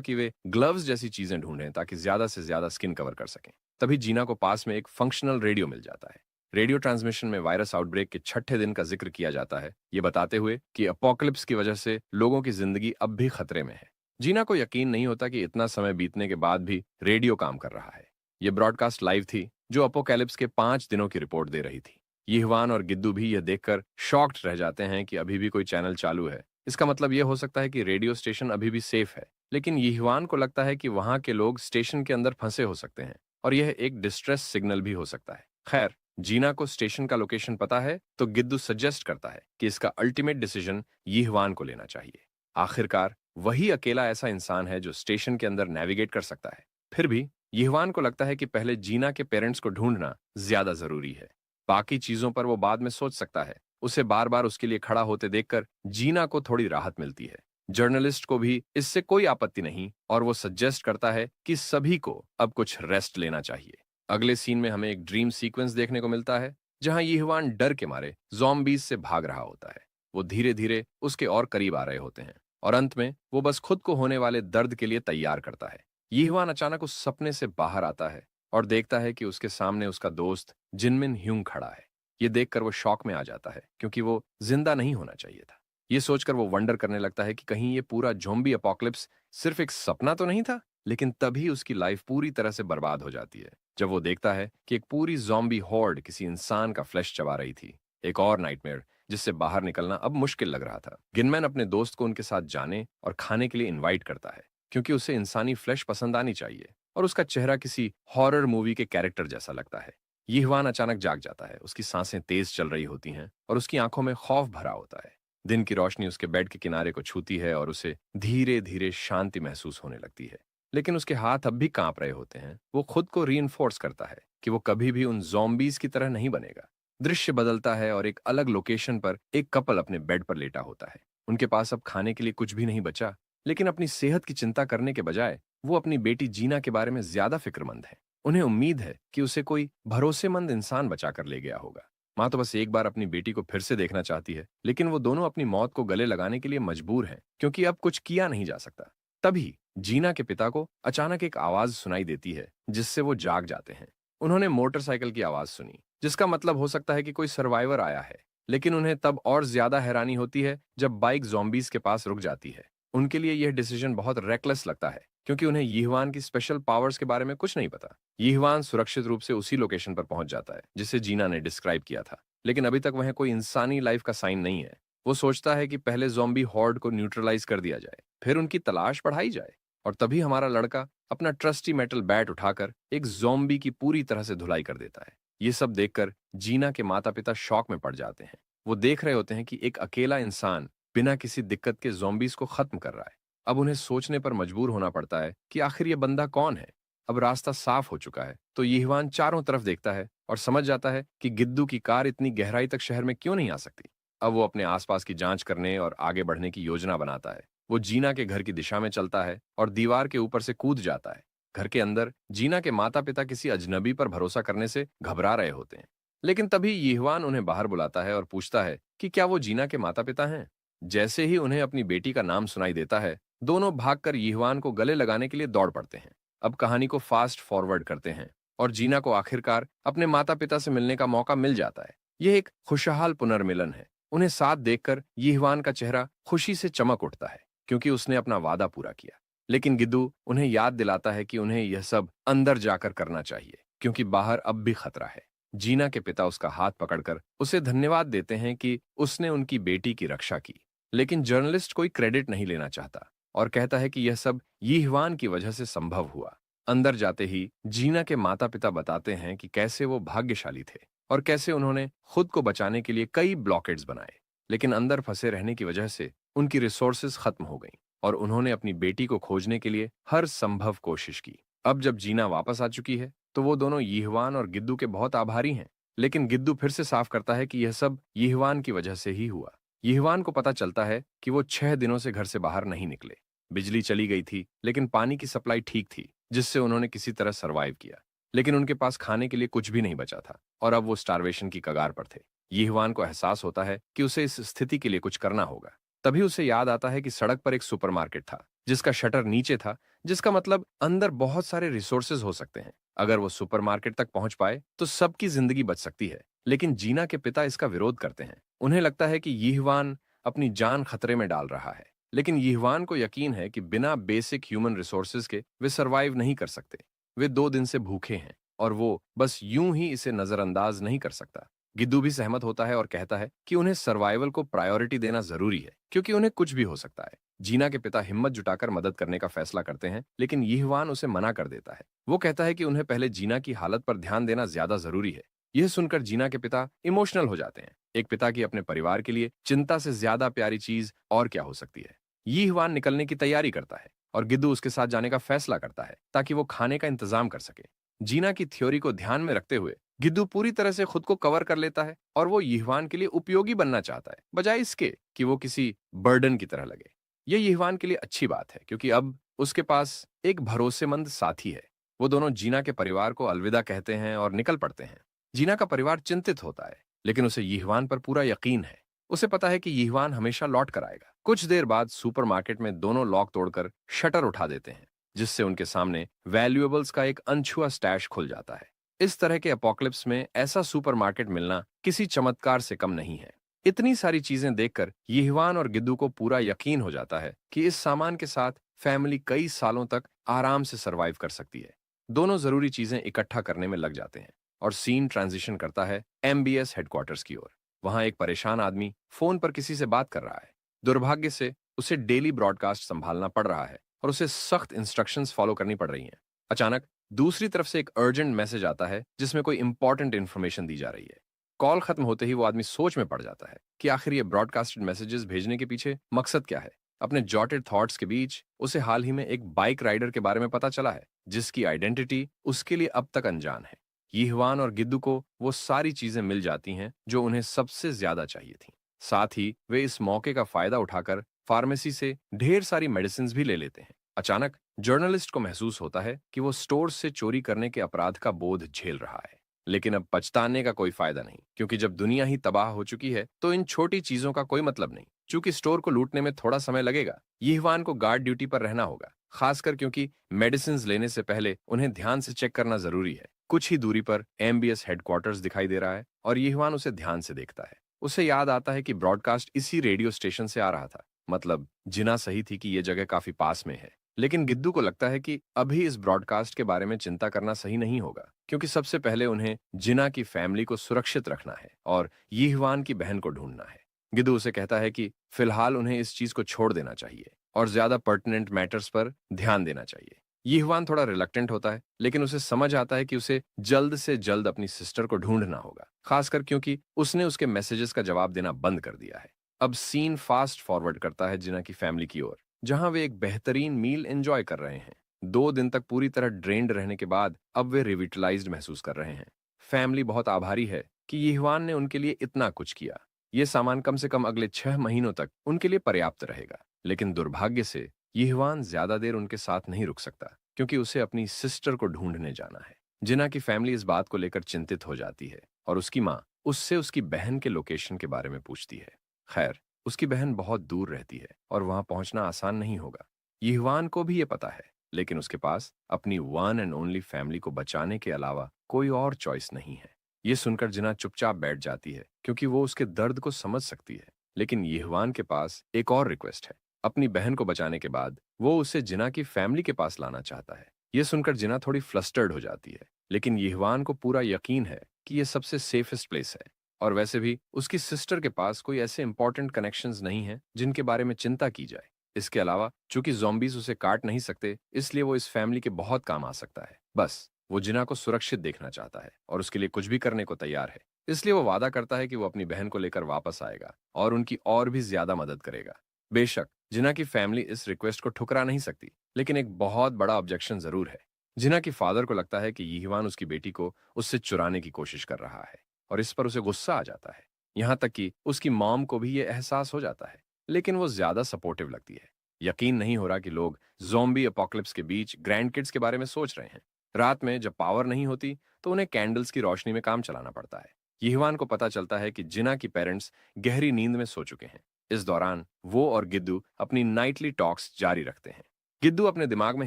कि वे ग्लव्स जैसी चीजें ढूंढें ताकि ज्यादा से ज्यादा स्किन कवर कर सकें। तभी जीना को पास में एक फंक्शनल रेडियो मिल जाता है। रेडियो ट्रांसमिशन में वायरस आउटब्रेक के छठे दिन का जिक्र किया जाता है, ये बताते हुए कि अपोकलिप्स की वजह से लोगों की जिंदगी अब भी खतरे में है। जीना को यकीन नहीं होता कि इतना समय बीतने के बाद भी रेडियो काम कर रहा है। यह ब्रॉडकास्ट लाइव थी जो अपोकैलिप्स के 5 दिनों की रिपोर्ट दे रही थी। यीहवान और गिद्दू भी यह देखकर शॉक्ड रह जाते हैं कि अभी भी कोई चैनल चालू है। इसका मतलब यह हो सकता है कि रेडियो स्टेशन अभी भी सेफ है, लेकिन यीहवान को लगता है कि वहां के लोग स्टेशन के अंदर फंसे हो सकते हैं और यह एक डिस्ट्रेस सिग्नल भी हो सकता है। खैर, जीना को स्टेशन का लोकेशन पता है, तो गिद्दू सजेस्ट करता है कि इसका अल्टीमेट डिसीजन यीहवान को लेना चाहिए। आखिरकार वही अकेला ऐसा इंसान है जो स्टेशन के अंदर नेविगेट कर सकता है। फिर भी यीहवान को लगता है कि पहले जीना के पेरेंट्स को ढूंढना ज्यादा जरूरी है। बाकी चीजों पर वो बाद में सोच सकता है। उसे बार बार उसके लिए खड़ा होते देखकर जीना को थोड़ी राहत मिलती है। जर्नलिस्ट को भी इससे कोई आपत्ति नहीं और वो सजेस्ट करता है कि सभी को अब कुछ रेस्ट लेना चाहिए। अगले सीन में हमें एक ड्रीम सीक्वेंस देखने को मिलता है जहां यीहवान डर के मारे ज़ॉम्बीज से भाग रहा होता है। वो धीरे धीरे उसके और करीब आ रहे होते हैं और अंत में वो बस खुद को होने वाले दर्द के लिए तैयार करता है। यीहवान अचानक उस सपने से बाहर आता है और देखता है कि उसके सामने उसका दोस्त जिनमिन ह्यूंग खड़ा है। ये देखकर वो शॉक में आ जाता है क्योंकि वो जिंदा नहीं होना चाहिए था। ये सोचकर वो वंडर करने लगता है कि कहीं ये पूरा ज़ॉम्बी अपोकलिप्स सिर्फ एक सपना तो नहीं था। लेकिन तभी उसकी लाइफ पूरी तरह से बर्बाद हो जाती है जब वो देखता है कि एक पूरी ज़ॉम्बी हॉर्ड किसी इंसान का फ्लैश चबा रही थी। एक और नाइटमेयर जिससे बाहर निकलना अब मुश्किल लग रहा था। गिनमैन अपने दोस्त को उनके साथ जाने और खाने के लिए इनवाइट करता है क्योंकि उसे इंसानी फ्लैश पसंद आनी चाहिए और उसका चेहरा किसी हॉरर मूवी के कैरेक्टर जैसा लगता है। यीहवान अचानक जाग जाता है। उसकी सांसें तेज चल रही होती हैं और उसकी आंखों में खौफ भरा होता है। दिन की रोशनी उसके बेड के किनारे को छूती है और उसे धीरे धीरे शांति महसूस होने लगती है। लेकिन उसके हाथ अब भी कांप रहे होते हैं। वो खुद को रीइंफोर्स करता है कि वो कभी भी उन ज़ॉम्बीज की तरह नहीं बनेगा। दृश्य बदलता है और एक अलग लोकेशन पर एक कपल अपने बेड पर लेटा होता है। उनके पास अब खाने के लिए कुछ भी नहीं बचा, लेकिन अपनी सेहत की चिंता करने के बजाय वो अपनी बेटी जीना के बारे में ज्यादा फिक्रमंद है। उन्हें उम्मीद है कि उसे कोई भरोसेमंद इंसान बचाकर ले गया होगा। माँ तो बस एक बार अपनी बेटी को फिर से देखना चाहती है, लेकिन वो दोनों अपनी मौत को गले लगाने के लिए मजबूर हैं क्योंकि अब कुछ किया नहीं जा सकता। तभी जीना के पिता को अचानक एक आवाज सुनाई देती है जिससे वो जाग जाते हैं। उन्होंने मोटरसाइकिल की आवाज सुनी, जिसका मतलब हो सकता है कि कोई सर्वाइवर आया है। लेकिन उन्हें तब और ज्यादा हैरानी होती है जब बाइक ज़ॉम्बीज के पास रुक जाती है। उनके लिए यह डिसीजन बहुत रेकलेस लगता है क्योंकि उन्हें यीहवान की स्पेशल पावर्स के बारे में कुछ नहीं पता। यीहवान सुरक्षित रूप से उसी लोकेशन पर पहुंच जाता है जिसे जीना ने डिस्क्राइब किया था, लेकिन अभी तक वह कोई इंसानी लाइफ का साइन नहीं है। वो सोचता है कि पहले ज़ॉम्बी हॉर्ड को न्यूट्रलाइज कर दिया जाए, फिर उनकी तलाश बढ़ाई जाए। और तभी हमारा लड़का अपना ट्रस्टी मेटल बैट उठाकर एक ज़ॉम्बी की पूरी तरह से धुलाई कर देता है। ये सब देखकर जीना के माता पिता शॉक में पड़ जाते हैं। वो देख रहे होते हैं कि एक अकेला इंसान बिना किसी दिक्कत के ज़ॉम्बीज को खत्म कर रहा है। अब उन्हें सोचने पर मजबूर होना पड़ता है कि आखिर ये बंदा कौन है। अब रास्ता साफ हो चुका है तो यीहवान चारों तरफ देखता है और समझ जाता है कि गिद्दू की कार इतनी गहराई तक शहर में क्यों नहीं आ सकती। अब वो अपने आसपास की जांच करने और आगे बढ़ने की योजना बनाता है। वो जीना के घर की दिशा में चलता है और दीवार के ऊपर से कूद जाता है। घर के अंदर जीना के माता पिता किसी अजनबी पर भरोसा करने से घबरा रहे होते हैं, लेकिन तभी यीहवान उन्हें बाहर बुलाता है और पूछता है कि क्या वो जीना के माता पिता हैं। जैसे ही उन्हें अपनी बेटी का नाम सुनाई देता है, दोनों भागकर यीहवान को गले लगाने के लिए दौड़ पड़ते हैं। अब कहानी को फास्ट फॉरवर्ड करते हैं और जीना को आखिरकार अपने माता पिता से मिलने का मौका मिल जाता है। यह एक खुशहाल पुनर्मिलन है। उन्हें साथ देखकर यीहवान का चेहरा खुशी से चमक उठता है क्योंकि उसने अपना वादा पूरा किया। लेकिन गिद्दू उन्हें याद दिलाता है कि उन्हें यह सब अंदर जाकर करना चाहिए क्योंकि बाहर अब भी खतरा है। जीना के पिता उसका हाथ पकड़कर उसे धन्यवाद देते हैं कि उसने उनकी बेटी की रक्षा की, लेकिन जर्नलिस्ट कोई क्रेडिट नहीं लेना चाहता और कहता है कि यह सब यीहवान की वजह से संभव हुआ। अंदर जाते ही जीना के माता पिता बताते हैं कि कैसे वो भाग्यशाली थे और कैसे उन्होंने खुद को बचाने के लिए कई ब्लॉकेड्स बनाए, लेकिन अंदर फंसे रहने की वजह से उनकी रिसोर्सेज खत्म हो गईं और उन्होंने अपनी बेटी को खोजने के लिए हर संभव कोशिश की। अब जब जीना वापस आ चुकी है तो वो दोनों यीहवान और गिद्दू के बहुत आभारी हैं, लेकिन गिद्दू फिर से साफ करता है कि यह सब यीहवान की वजह से ही हुआ। यीहवान को पता चलता है कि वो 6 दिनों से घर से बाहर नहीं निकले। बिजली चली गई थी लेकिन पानी की सप्लाई ठीक थी, जिससे उन्होंने किसी तरह सरवाइव किया। लेकिन उनके पास खाने के लिए कुछ भी नहीं बचा था और अब वो स्टारवेशन की कगार पर थे। यीहवान को एहसास होता है कि उसे इस स्थिति के लिए कुछ करना होगा। तभी उसे याद आता है कि सड़क पर एक सुपरमार्केट था जिसका शटर नीचे था, जिसका मतलब अंदर बहुत सारे रिसोर्सेज हो सकते हैं। अगर वो सुपरमार्केट तक पहुंच पाए तो सबकी जिंदगी बच सकती है। लेकिन जीना के पिता इसका विरोध करते हैं। उन्हें लगता है कि यीहवान अपनी जान खतरे में डाल रहा है, लेकिन यीहवान को यकीन है कि बिना बेसिक ह्यूमन रिसोर्सेज के वे सरवाइव नहीं कर सकते। वे 2 दिन से भूखे हैं और वो बस यूं ही इसे नजरअंदाज नहीं कर सकता। गिद्दू भी सहमत होता है और कहता है कि उन्हें सर्वाइवल को प्रायोरिटी देना जरूरी है क्योंकि उन्हें कुछ भी हो सकता है। जीना के पिता हिम्मत जुटाकर मदद करने का फैसला करते हैं, लेकिन यीहवान उसे मना कर देता है। वो कहता है कि उन्हें पहले जीना की हालत पर ध्यान देना ज्यादा जरूरी है। यह सुनकर जीना के पिता इमोशनल हो जाते हैं। एक पिता की अपने परिवार के लिए चिंता से ज्यादा प्यारी चीज और क्या हो सकती है। यीहवान निकलने की तैयारी करता है और गिद्दू उसके साथ जाने का फैसला करता है ताकि वो खाने का इंतजाम कर सके। जीना की थ्योरी को ध्यान में रखते हुए गिद्दू पूरी तरह से खुद को कवर कर लेता है और वो यीहवान के लिए उपयोगी बनना चाहता है, बजाय इसके कि वो किसी बर्डन की तरह लगे। ये यीहवान के लिए अच्छी बात है क्योंकि अब उसके पास एक भरोसेमंद साथी है। वो दोनों जीना के परिवार को अलविदा कहते हैं और निकल पड़ते हैं। जीना का परिवार चिंतित होता है, लेकिन उसे यीहवान पर पूरा यकीन है। उसे पता है कि यीहवान हमेशा लौट कर आएगा। कुछ देर बाद सुपरमार्केट में दोनों लॉक तोड़कर शटर उठा देते हैं, जिससे उनके सामने वैल्यूएबल्स का एक अनछुआ स्टैश खुल जाता है। इस तरह के अपोकलिप्स में ऐसा सुपरमार्केट मिलना किसी चमत्कार से कम नहीं है। इतनी सारी चीजें देखकर यीहवान और गिद्दू को पूरा यकीन हो जाता है कि इस सामान के साथ फैमिली कई सालों तक आराम से सरवाइव कर सकती है। दोनों जरूरी चीजें इकट्ठा करने में लग जाते हैं और सीन ट्रांजिशन करता है एमबीएस हेडक्वार्टर्स की ओर। वहां एक परेशान आदमी फोन पर किसी से बात कर रहा है। दुर्भाग्य से उसे डेली ब्रॉडकास्ट संभालना पड़ रहा है और उसे सख्त इंस्ट्रक्शंस फॉलो करनी पड़ रही हैं। अचानक दूसरी तरफ से एक अर्जेंट मैसेज आता है जिसमें कोई इंपॉर्टेंट इंफॉर्मेशन दी जा रही है। कॉल खत्म होते ही वो आदमी सोच में पड़ जाता है कि आखिर ये ब्रॉडकास्टेड मैसेजेस भेजने के पीछे मकसद क्या है। अपने जॉटेड थॉट्स के बीच उसे हाल ही में एक बाइक राइडर के बारे में पता चला है जिसकी आइडेंटिटी उसके लिए अब तक अनजान है। यीहवान और गिद्दू को वो सारी चीजें मिल जाती हैं जो उन्हें सबसे ज्यादा चाहिए थी। साथ ही वे इस मौके का फायदा उठाकर फार्मेसी से ढेर सारी मेडिसिन भी ले लेते हैं। अचानक जर्नलिस्ट को महसूस होता है कि वो स्टोर से चोरी करने के अपराध का बोझ झेल रहा है, लेकिन अब पछताने का कोई फायदा नहीं क्योंकि जब दुनिया ही तबाह हो चुकी है तो इन छोटी चीजों का कोई मतलब नहीं। चूंकि स्टोर को लूटने में थोड़ा समय लगेगा, यीहवान को गार्ड ड्यूटी पर रहना होगा, खासकर क्योंकि मेडिसिन लेने से पहले उन्हें ध्यान से चेक करना जरूरी है। कुछ ही दूरी पर एमबीएस हेडक्वार्टर्स दिखाई दे रहा है और यीहवान उसे ध्यान से देखता है। उसे याद आता है कि ब्रॉडकास्ट इसी रेडियो स्टेशन से आ रहा था। मतलब जिना सही थी कि ये जगह काफी पास में है। लेकिन गिद्दू को लगता है कि अभी इस ब्रॉडकास्ट के बारे में चिंता करना सही नहीं होगा, क्योंकि सबसे पहले उन्हें जिना की फैमिली को सुरक्षित रखना है और यीहवान की बहन को ढूंढना है। गिद्दू उसे कहता है कि फिलहाल उन्हें इस चीज को छोड़ देना चाहिए और ज्यादा पर्टिनेंट मैटर्स पर ध्यान देना चाहिए। यीहवान थोड़ा रिलक्टेंट होता है, लेकिन उसे समझ आता है कि उसे जल्द से जल्द अपनी सिस्टर को ढूंढना होगा, खासकर क्योंकि उसने उसके मैसेजेस का जवाब देना बंद कर दिया है। अब सीन फास्ट फॉरवर्ड करता है जिना की फैमिली की ओर, जहां वे एक बेहतरीन मील एंजॉय कर रहे हैं। 2 दिन तक पूरी तरह ड्रेन्ड रहने के बाद अब वे रिविटलाइज्ड महसूस कर रहे हैं। फैमिली बहुत आभारी है कि यीहवान ने उनके लिए इतना कुछ किया। ये सामान कम से कम अगले 6 महीनों तक उनके लिए पर्याप्त रहेगा। लेकिन दुर्भाग्य से यीहवान ज्यादा देर उनके साथ नहीं रुक सकता, क्योंकि उसे अपनी सिस्टर को ढूंढने जाना है। जिना की फैमिली इस बात को लेकर चिंतित हो जाती है और उसकी माँ उससे उसकी बहन के लोकेशन के बारे में पूछती है। खैर, उसकी बहन बहुत दूर रहती है और वहां पहुंचना आसान नहीं होगा। यीहवान को भी ये पता है, लेकिन उसके पास अपनी वन एंड ओनली फैमिली को बचाने के अलावा कोई और चॉइस नहीं है। ये सुनकर जिना चुपचाप बैठ जाती है, क्योंकि वो उसके दर्द को समझ सकती है। लेकिन यीहवान के पास एक और रिक्वेस्ट है। अपनी बहन को बचाने के बाद वो उसे जिना की फैमिली के पास लाना चाहता है। ये सुनकर जिना थोड़ी फ्लस्टर्ड हो जाती है, लेकिन यीहवान को पूरा यकीन है कि ये सबसे सेफेस्ट प्लेस है। और वैसे भी उसकी सिस्टर के पास कोई ऐसे इंपॉर्टेंट कनेक्शंस नहीं हैं जिनके बारे में चिंता की जाए। इसके अलावा चूंकि ज़ॉम्बीज उसे काट नहीं सकते, इसलिए वो इस फैमिली के बहुत काम आ सकता है। बस वो जिना को सुरक्षित देखना चाहता है और उसके लिए कुछ भी करने को तैयार है। इसलिए वो वादा करता है कि वो अपनी बहन को लेकर वापस आएगा और उनकी और भी ज्यादा मदद करेगा। बेशक जिना की फैमिली इस रिक्वेस्ट को ठुकरा नहीं सकती, लेकिन एक बहुत बड़ा ऑब्जेक्शन जरूर है। जिना की फादर को लगता है कि यीहवान उसकी बेटी को उससे चुराने की कोशिश कर रहा है और इस पर उसे गुस्सा आ जाता है। यहाँ तक कि उसकी मॉम को भी ये एहसास हो जाता है, लेकिन वो ज्यादा सपोर्टिव लगती है। यकीन नहीं हो रहा कि लोग ज़ॉम्बी अपोकलिप्स के बीच ग्रैंड किड्स के बारे में सोच रहे हैं। रात में जब पावर नहीं होती तो उन्हें कैंडल्स की रोशनी में काम चलाना पड़ता है। यीहवान को पता चलता है कि जिना की पेरेंट्स गहरी नींद में सो चुके हैं। इस दौरान वो और गिद्दू अपनी नाइटली टॉक्स जारी रखते हैं। गिद्दू अपने दिमाग में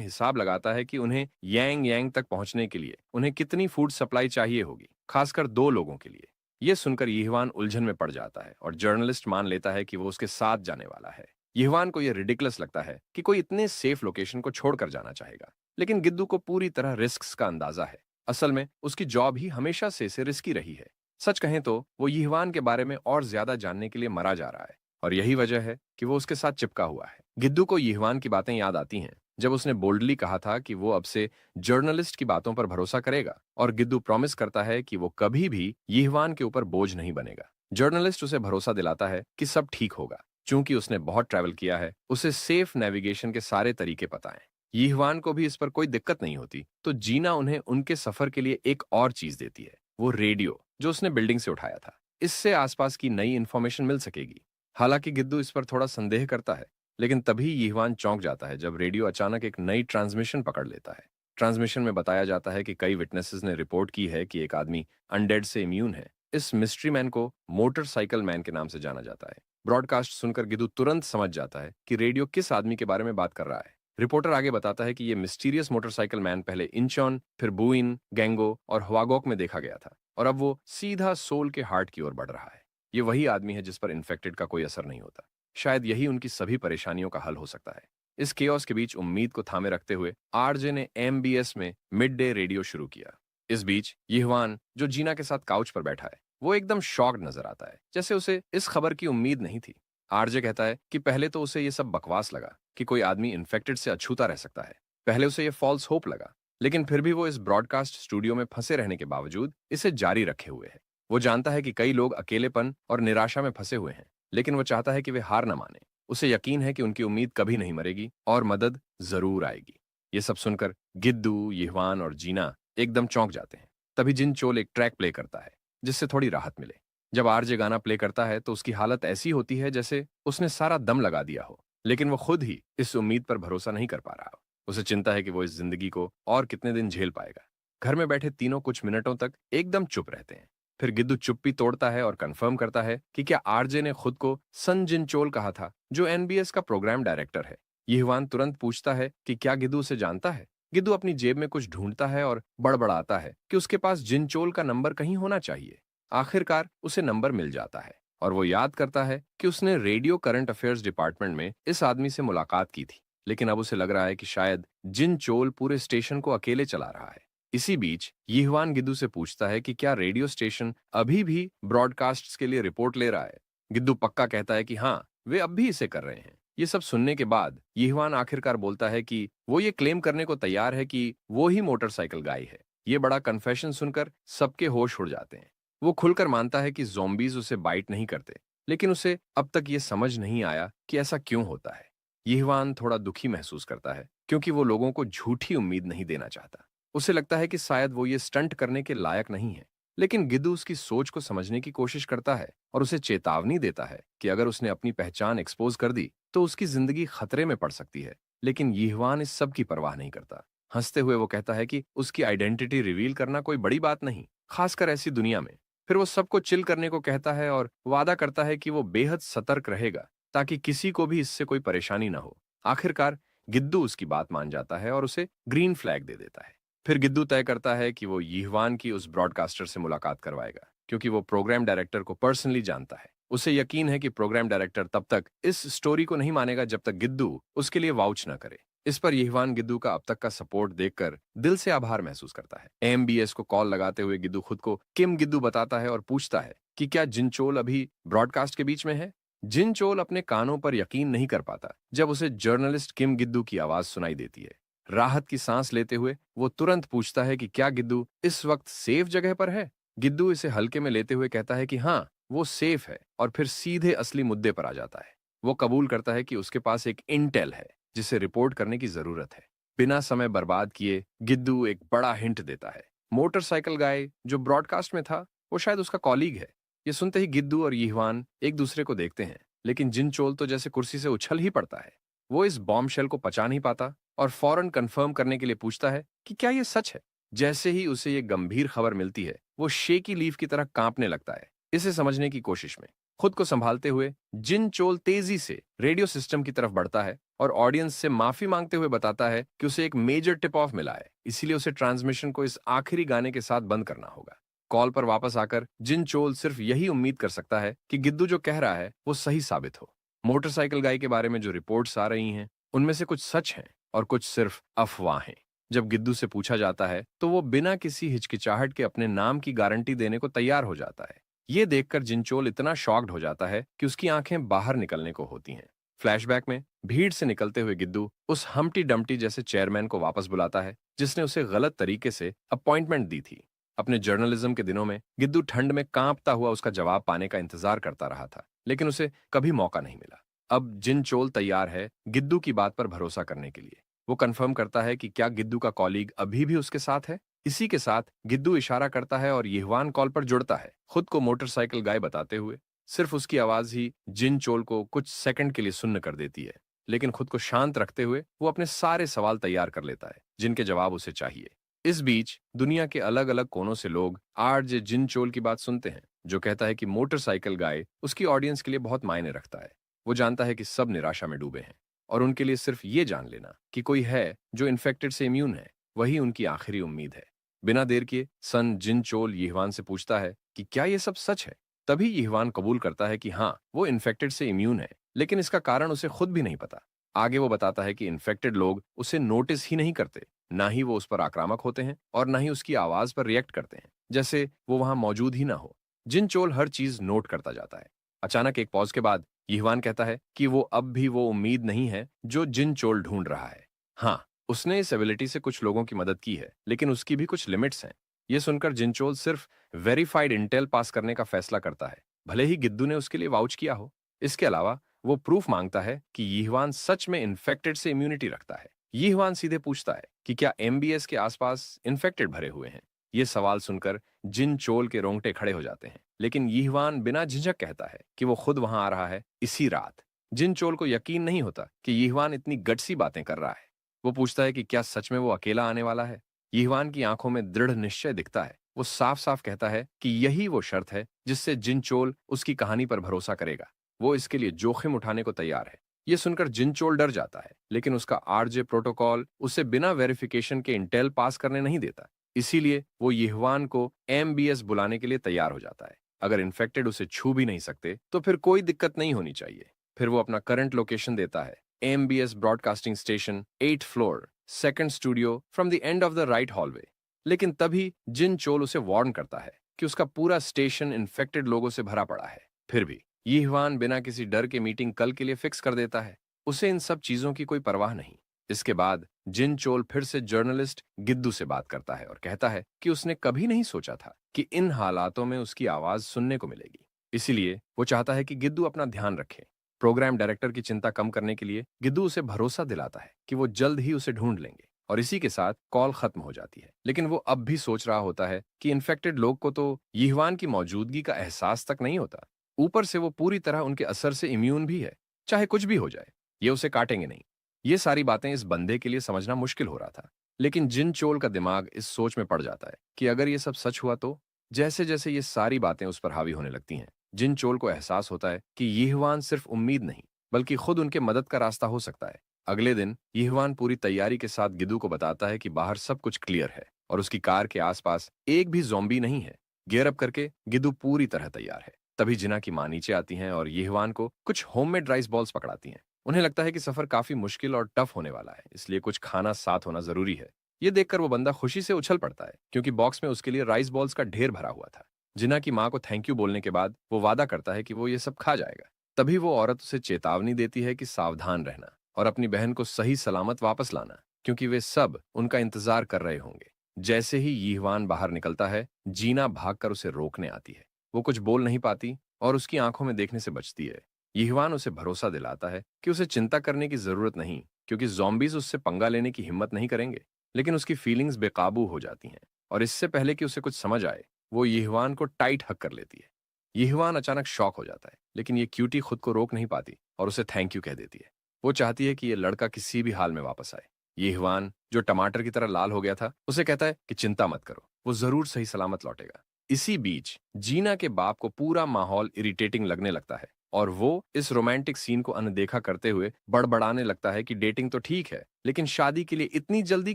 हिसाब लगाता है कि उन्हें यांग यांग तक पहुंचने के लिए उन्हें कितनी फूड सप्लाई चाहिए होगी, खासकर 2 लोगों के लिए। यह सुनकर यीहवान उलझन में पड़ जाता है और जर्नलिस्ट मान लेता है कि वो उसके साथ जाने वाला है। यीहवान को यह रिडिकुलस लगता है कि कोई इतने सेफ लोकेशन को छोड़कर जाना चाहेगा, लेकिन गिद्दू को पूरी तरह रिस्क्स का अंदाजा है। असल में उसकी जॉब ही हमेशा से रिस्की रही है। सच कहें तो वो यीहवान के बारे में और ज्यादा जानने के लिए मरा जा रहा है, और यही वजह है कि वो उसके साथ चिपका हुआ है। गिद्दू को यीहवान की बातें याद आती हैं, जब उसने बोल्डली कहा था कि वो अब से जर्नलिस्ट की बातों पर भरोसा करेगा, और गिद्दू प्रॉमिस करता है कि वो कभी भी यीहवान के ऊपर बोझ नहीं बनेगा। जर्नलिस्ट उसे भरोसा दिलाता है कि सब ठीक होगा। चूंकि उसने बहुत ट्रैवल किया है, उसे सेफ नेविगेशन के सारे तरीके पता हैं। यीहवान को भी इस पर कोई दिक्कत नहीं होती, तो जीना उन्हें उनके सफर के लिए एक और चीज देती है, वो रेडियो जो उसने बिल्डिंग से उठाया था। इससे आसपास की नई इंफॉर्मेशन मिल सकेगी। हालांकि गिद्दू इस पर थोड़ा संदेह करता है, लेकिन तभी यीहवान चौंक जाता है जब रेडियो अचानक एक नई ट्रांसमिशन पकड़ लेता है। ट्रांसमिशन में बताया जाता है कि कई विटनेसेस ने रिपोर्ट की है कि एक आदमी अनडेड से इम्यून है। इस मिस्ट्री मैन को मोटरसाइकिल मैन के नाम से जाना जाता है। ब्रॉडकास्ट सुनकर गिद्दू तुरंत समझ जाता है कि रेडियो किस आदमी के बारे में बात कर रहा है। रिपोर्टर आगे बताता है कि यह मिस्टीरियस मोटरसाइकिल मैन पहले इंचॉन, फिर बुइन, गैंगो और हवागोक में देखा गया था, और अब वो सीधा सोल के हार्ट की ओर बढ़ रहा है। ये वही आदमी है जिस पर इन्फेक्टेड का कोई असर नहीं होता। शायद यही उनकी सभी परेशानियों का हल हो सकता है। इस केओस के बीच उम्मीद को थामे रखते हुए आरजे ने एमबीएस में मिड डे रेडियो शुरू किया। इस बीच यीहवान, जो जीना के साथ काउच पर बैठा है, वो एकदम शॉक्ड नजर आता है, जैसे उसे इस खबर की उम्मीद नहीं थी। आरजे कहता है कि पहले तो उसे ये सब बकवास लगा कि कोई आदमी इन्फेक्टेड से अछूता रह सकता है। पहले उसे ये फॉल्स होप लगा, लेकिन फिर भी वो इस ब्रॉडकास्ट स्टूडियो में फंसे रहने के बावजूद इसे जारी रखे हुए है। वो जानता है कि कई लोग अकेलेपन और निराशा में फंसे हुए हैं, लेकिन वो चाहता है कि वे हार न माने। उसे यकीन है कि उनकी उम्मीद कभी नहीं मरेगी और मदद जरूर आएगी। ये सब सुनकर गिद्दू, यीहवान और जीना एकदम चौंक जाते हैं। तभी जिन चोल एक ट्रैक प्ले करता है, जिससे थोड़ी राहत मिले। जब आरजे गाना प्ले करता है तो उसकी हालत ऐसी होती है जैसे उसने सारा दम लगा दिया हो, लेकिन वो खुद ही इस उम्मीद पर भरोसा नहीं कर पा रहा हो। उसे चिंता है कि वो इस जिंदगी को और कितने दिन झेल पाएगा। घर में बैठे तीनों कुछ मिनटों तक एकदम चुप रहते हैं। फिर गिद्दू चुप्पी तोड़ता है और कंफर्म करता है कि क्या आरजे ने खुद को सन जिनचोल कहा था, जो एनबीएस का प्रोग्राम डायरेक्टर है। यीहवान तुरंत पूछता है कि क्या गिद्दू उसे जानता है। गिद्दू अपनी जेब में कुछ ढूंढता है और बड़बड़ाता है कि उसके पास जिनचोल का नंबर कहीं होना चाहिए। आखिरकार उसे नंबर मिल जाता है और वो याद करता है कि उसने रेडियो करंट अफेयर्स डिपार्टमेंट में इस आदमी से मुलाकात की थी, लेकिन अब उसे लग रहा है कि शायद जिन चोल पूरे स्टेशन को अकेले चला रहा है। इसी बीच यीहवान गिद्दू से पूछता है कि क्या रेडियो स्टेशन अभी भी ब्रॉडकास्ट्स के लिए रिपोर्ट ले रहा है। गिद्दू पक्का कहता है कि हाँ, वे अब भी इसे कर रहे हैं। ये सब सुनने के बाद यीहवान आखिरकार बोलता है कि वो ये क्लेम करने को तैयार है कि वो ही मोटरसाइकिल गाय है। ये बड़ा कन्फेशन सुनकर सबके होश उड़ जाते हैं। वो खुलकर मानता है कि ज़ॉम्बीज़ उसे बाइट नहीं करते, लेकिन उसे अब तक ये समझ नहीं आया कि ऐसा क्यों होता है। यीहवान थोड़ा दुखी महसूस करता है, क्योंकि वो लोगों को झूठी उम्मीद नहीं देना चाहता। उसे लगता है कि शायद वो ये स्टंट करने के लायक नहीं है। लेकिन गिद्दू उसकी सोच को समझने की कोशिश करता है और उसे चेतावनी देता है कि अगर उसने अपनी पहचान एक्सपोज कर दी तो उसकी जिंदगी खतरे में पड़ सकती है। लेकिन यीहवान इस सब की परवाह नहीं करता। हंसते हुए वो कहता है कि उसकी आइडेंटिटी रिवील करना कोई बड़ी बात नहीं, खासकर ऐसी दुनिया में। फिर वो सबको चिल करने को कहता है और वादा करता है कि वो बेहद सतर्क रहेगा, ताकि किसी को भी इससे कोई परेशानी ना हो। आखिरकार गिद्दू उसकी बात मान जाता है और उसे ग्रीन फ्लैग दे देता है। फिर गिद्दू तय करता है कि वो यीहवान की उस ब्रॉडकास्टर से मुलाकात करवाएगा, क्योंकि वो प्रोग्राम डायरेक्टर को पर्सनली जानता है। उसे यकीन है कि प्रोग्राम डायरेक्टर तब तक इस स्टोरी को नहीं मानेगा जब तक गिद्दू उसके लिए वाउच ना करे। इस पर यीहवान गिद्दू का अब तक का सपोर्ट देखकर दिल से आभार महसूस करता है। एमबीएस को कॉल लगाते हुए गिद्दू खुद को किम गिद्दू बताता है और पूछता है कि क्या जिनचोल अभी ब्रॉडकास्ट के बीच में है। जिनचोल अपने कानों पर यकीन नहीं कर पाता जब उसे जर्नलिस्ट किम गिद्दू की आवाज सुनाई देती है। राहत की सांस लेते हुए वो तुरंत पूछता है कि क्या गिद्दू इस वक्त सेफ जगह पर है। गिद्दू इसे हल्के में लेते हुए कहता है कि हाँ, वो सेफ है, और फिर सीधे असली मुद्दे पर आ जाता है। वो कबूल करता है कि उसके पास एक इंटेल है जिसे रिपोर्ट करने की जरूरत है। बिना समय बर्बाद किए गिद्दू एक बड़ा हिंट देता है। मोटरसाइकिल गाय जो ब्रॉडकास्ट में था वो शायद उसका कॉलीग है। ये सुनते ही गिद्दू और यीहवान एक दूसरे को देखते हैं, लेकिन जिनचोल तो जैसे कुर्सी से उछल ही पड़ता है। वो इस बॉम्बशेल को पचा नहीं पाता और फौरन कंफर्म करने के लिए पूछता है कि क्या ये सच है। जैसे ही उसे ये गंभीर खबर मिलती है, वो शेकी लीफ की तरह कांपने लगता है। इसे समझने की कोशिश में खुद को संभालते हुए जिन चोल तेजी से रेडियो सिस्टम की तरफ बढ़ता है और ऑडियंस से माफी मांगते हुए बताता है कि उसे एक मेजर टिप ऑफ मिला है, इसीलिए उसे ट्रांसमिशन को इस आखिरी गाने के साथ बंद करना होगा। कॉल पर वापस आकर जिन चोल सिर्फ यही उम्मीद कर सकता है कि गिद्दू जो कह रहा है वो सही साबित हो। मोटरसाइकिल गाय के बारे में जो रिपोर्ट्स आ रही हैं, उनमें से कुछ सच हैं और कुछ सिर्फ अफवाहें। जब गिद्दू से पूछा जाता है तो वो बिना किसी हिचकिचाहट के अपने नाम की गारंटी देने को तैयार हो जाता है। ये देखकर जिनचोल इतना शॉक्ड हो जाता है कि उसकी आंखें बाहर निकलने को होती हैं। फ्लैशबैक में भीड़ से निकलते हुए गिद्दू उस हम्टी डम्टी जैसे चेयरमैन को वापस बुलाता है जिसने उसे गलत तरीके से अपॉइंटमेंट दी थी। अपने जर्नलिज्म के दिनों में गिद्दू ठंड में कांपता हुआ उसका जवाब पाने का इंतजार करता रहा था, लेकिन उसे कभी मौका नहीं मिला। अब जिन चोल तैयार है गिद्दू की बात पर भरोसा करने के लिए। वो कंफर्म करता है कि क्या गिद्दू का कॉलीग अभी भी उसके साथ है। इसी के साथ गिद्दू इशारा करता है और यीहवान कॉल पर जुड़ता है, खुद को मोटरसाइकिल गाय बताते हुए। सिर्फ उसकी आवाज ही जिन चोल को कुछ सेकंड के लिए सुन्न कर देती है, लेकिन खुद को शांत रखते हुए वो अपने सारे सवाल तैयार कर लेता है जिनके जवाब उसे चाहिए। इस बीच दुनिया के अलग अलग कोनों से लोग आरजे जिन चोल की बात सुनते हैं, जो कहता है कि मोटरसाइकिल गाय उसकी ऑडियंस के लिए बहुत मायने रखता है। वो जानता है कि सब निराशा में डूबे हैं और उनके लिए सिर्फ ये जान लेना कि कोई है जो इन्फेक्टेड से इम्यून है, वही उनकी आखिरी उम्मीद है। बिना देर किए सन जिन चोल यीहवान से पूछता है कि क्या ये सब सच है। तभी यीहवान कबूल करता है कि हाँ, वो इन्फेक्टेड से इम्यून है, लेकिन इसका कारण उसे खुद भी नहीं पता। आगे वो बताता है कि इन्फेक्टेड लोग उसे नोटिस ही नहीं करते, ना ही वो उस पर आक्रामक होते हैं और ना ही उसकी आवाज पर रिएक्ट करते हैं, जैसे वो वहां मौजूद ही ना हो। जिन चोल हर चीज नोट करता जाता है। अचानक एक पॉज के बाद यीहवान कहता है कि वो अब भी वो उम्मीद नहीं है जो जिन चोल ढूंढ रहा है। हाँ, उसने इस एबिलिटी से कुछ लोगों की मदद की है, लेकिन उसकी भी कुछ लिमिट्स हैं। ये सुनकर जिनचोल सिर्फ वेरीफाइड इंटेल पास करने का फैसला करता है, भले ही गिद्दू ने उसके लिए वाउच किया हो। इसके अलावा वो प्रूफ मांगता है कि यीहवान सच में इन्फेक्टेड से इम्यूनिटी रखता है। यीहवान सीधे पूछता है कि क्या एमबीएस के आसपास इन्फेक्टेड भरे हुए हैं। ये सवाल सुनकर जिन चोल के रोंगटे खड़े हो जाते हैं, लेकिन यीहवान बिना झिझक कहता है कि वो खुद वहां आ रहा है इसी रात। जिन चोल को यकीन नहीं होता कि यीहवान इतनी गट्सी बातें कर रहा है। वो पूछता है कि क्या सच में वो अकेला आने वाला है। यीहवान की आंखों में दृढ़ निश्चय दिखता है। वो साफ साफ कहता है कि यही वो शर्त है जिससे जिन चोल उसकी कहानी पर भरोसा करेगा। वो इसके लिए जोखिम उठाने को तैयार है। ये सुनकर जिन चोल डर जाता है, लेकिन उसका आरजे प्रोटोकॉल उसे बिना वेरिफिकेशन के इंटेल पास करने नहीं देता। इसीलिए वो यीहवान को एमबीएस बुलाने के लिए तैयार हो जाता है। अगर इन्फेक्टेड उसे छू भी नहीं सकते तो फिर कोई दिक्कत नहीं होनी चाहिए। फिर वो अपना करंट लोकेशन देता है, AMBS broadcasting station, 8th floor, second studio from the end of the right hallway. लेकिन तभी जिन चोल उसे वार्न करता है कि उसका पूरा स्टेशन इन्फेक्टेड लोगों से भरा पड़ा है। फिर भी यीहवान बिना किसी डर के मीटिंग कल के लिए फिक्स कर देता है। उसे इन सब चीजों की कोई परवाह नहीं। इसके बाद जिन चोल फिर से जर्नलिस्ट गिद्दू से बात करता है और कहता है कि उसने कभी नहीं सोचा था कि इन हालातों में उसकी आवाज सुनने को मिलेगी। इसीलिए वो चाहता है कि गिद्दू अपना ध्यान रखे। प्रोग्राम डायरेक्टर की चिंता कम करने के लिए गिद्दू उसे भरोसा दिलाता है कि वो जल्द ही उसे ढूंढ लेंगे और इसी के साथ कॉल खत्म हो जाती है। लेकिन वो अब भी सोच रहा होता है कि इन्फेक्टेड लोग को तो यीहवान की मौजूदगी का एहसास तक नहीं होता। ऊपर से वो पूरी तरह उनके असर से इम्यून भी है। चाहे कुछ भी हो जाए, ये उसे काटेंगे नहीं। ये सारी बातें इस बंदे के लिए समझना मुश्किल हो रहा था। लेकिन जिन चोल का दिमाग इस सोच में पड़ जाता है कि अगर ये सब सच हुआ तो जैसे जैसे ये सारी बातें उस पर हावी होने लगती हैं, जिन चोल को एहसास होता है कि यीहवान सिर्फ उम्मीद नहीं बल्कि खुद उनके मदद का रास्ता हो सकता है। अगले दिन यीहवान पूरी तैयारी के साथ गिद्दू को बताता है कि बाहर सब कुछ क्लियर है और उसकी कार के आसपास एक भी ज़ॉम्बी नहीं है। गियर अप करके गिद्दू पूरी तरह तैयार है। तभी जिना की मां नीचे आती हैं और यीहवान को कुछ होममेड राइस बॉल्स पकड़ाती हैं। उन्हें लगता है कि सफर काफी मुश्किल और टफ होने वाला है, इसलिए कुछ खाना साथ होना जरूरी है। ये देखकर वो बंदा खुशी से उछल पड़ता है क्योंकि बॉक्स में उसके लिए राइस बॉल्स का ढेर भरा हुआ था। जिना की मां को थैंक यू बोलने के बाद वो वादा करता है कि वो ये सब खा जाएगा। तभी वो औरत उसे चेतावनी देती है कि सावधान रहना और अपनी बहन को सही सलामत वापस लाना, क्योंकि वे सब उनका इंतजार कर रहे होंगे। जैसे ही यीहवान बाहर निकलता है, जीना भागकर उसे रोकने आती है। वो कुछ बोल नहीं पाती और उसकी आंखों में देखने से बचती है। यीहवान उसे भरोसा दिलाता है कि उसे चिंता करने की जरूरत नहीं, क्योंकि ज़ॉम्बीज़ उससे पंगा लेने की हिम्मत नहीं करेंगे। लेकिन उसकी फीलिंग्स बेकाबू हो जाती हैं और इससे पहले कि उसे कुछ समझ आए, वो यीहवान को टाइट हग कर लेती है। यीहवान अचानक शॉक हो जाता है, लेकिन ये क्यूटी खुद को रोक नहीं पाती और उसे थैंक यू कह देती है। वो चाहती है कि ये लड़का किसी भी हाल में वापस आए। यीहवान, जो टमाटर की तरह लाल हो गया था, उसे कहता है कि चिंता मत करो, वो जरूर सही सलामत लौटेगा। इसी बीच जीना के बाप को पूरा माहौल इरिटेटिंग लगने लगता है और वो इस रोमांटिक सीन को अनदेखा करते हुए बड़बड़ाने लगता है कि डेटिंग तो ठीक है, लेकिन शादी के लिए इतनी जल्दी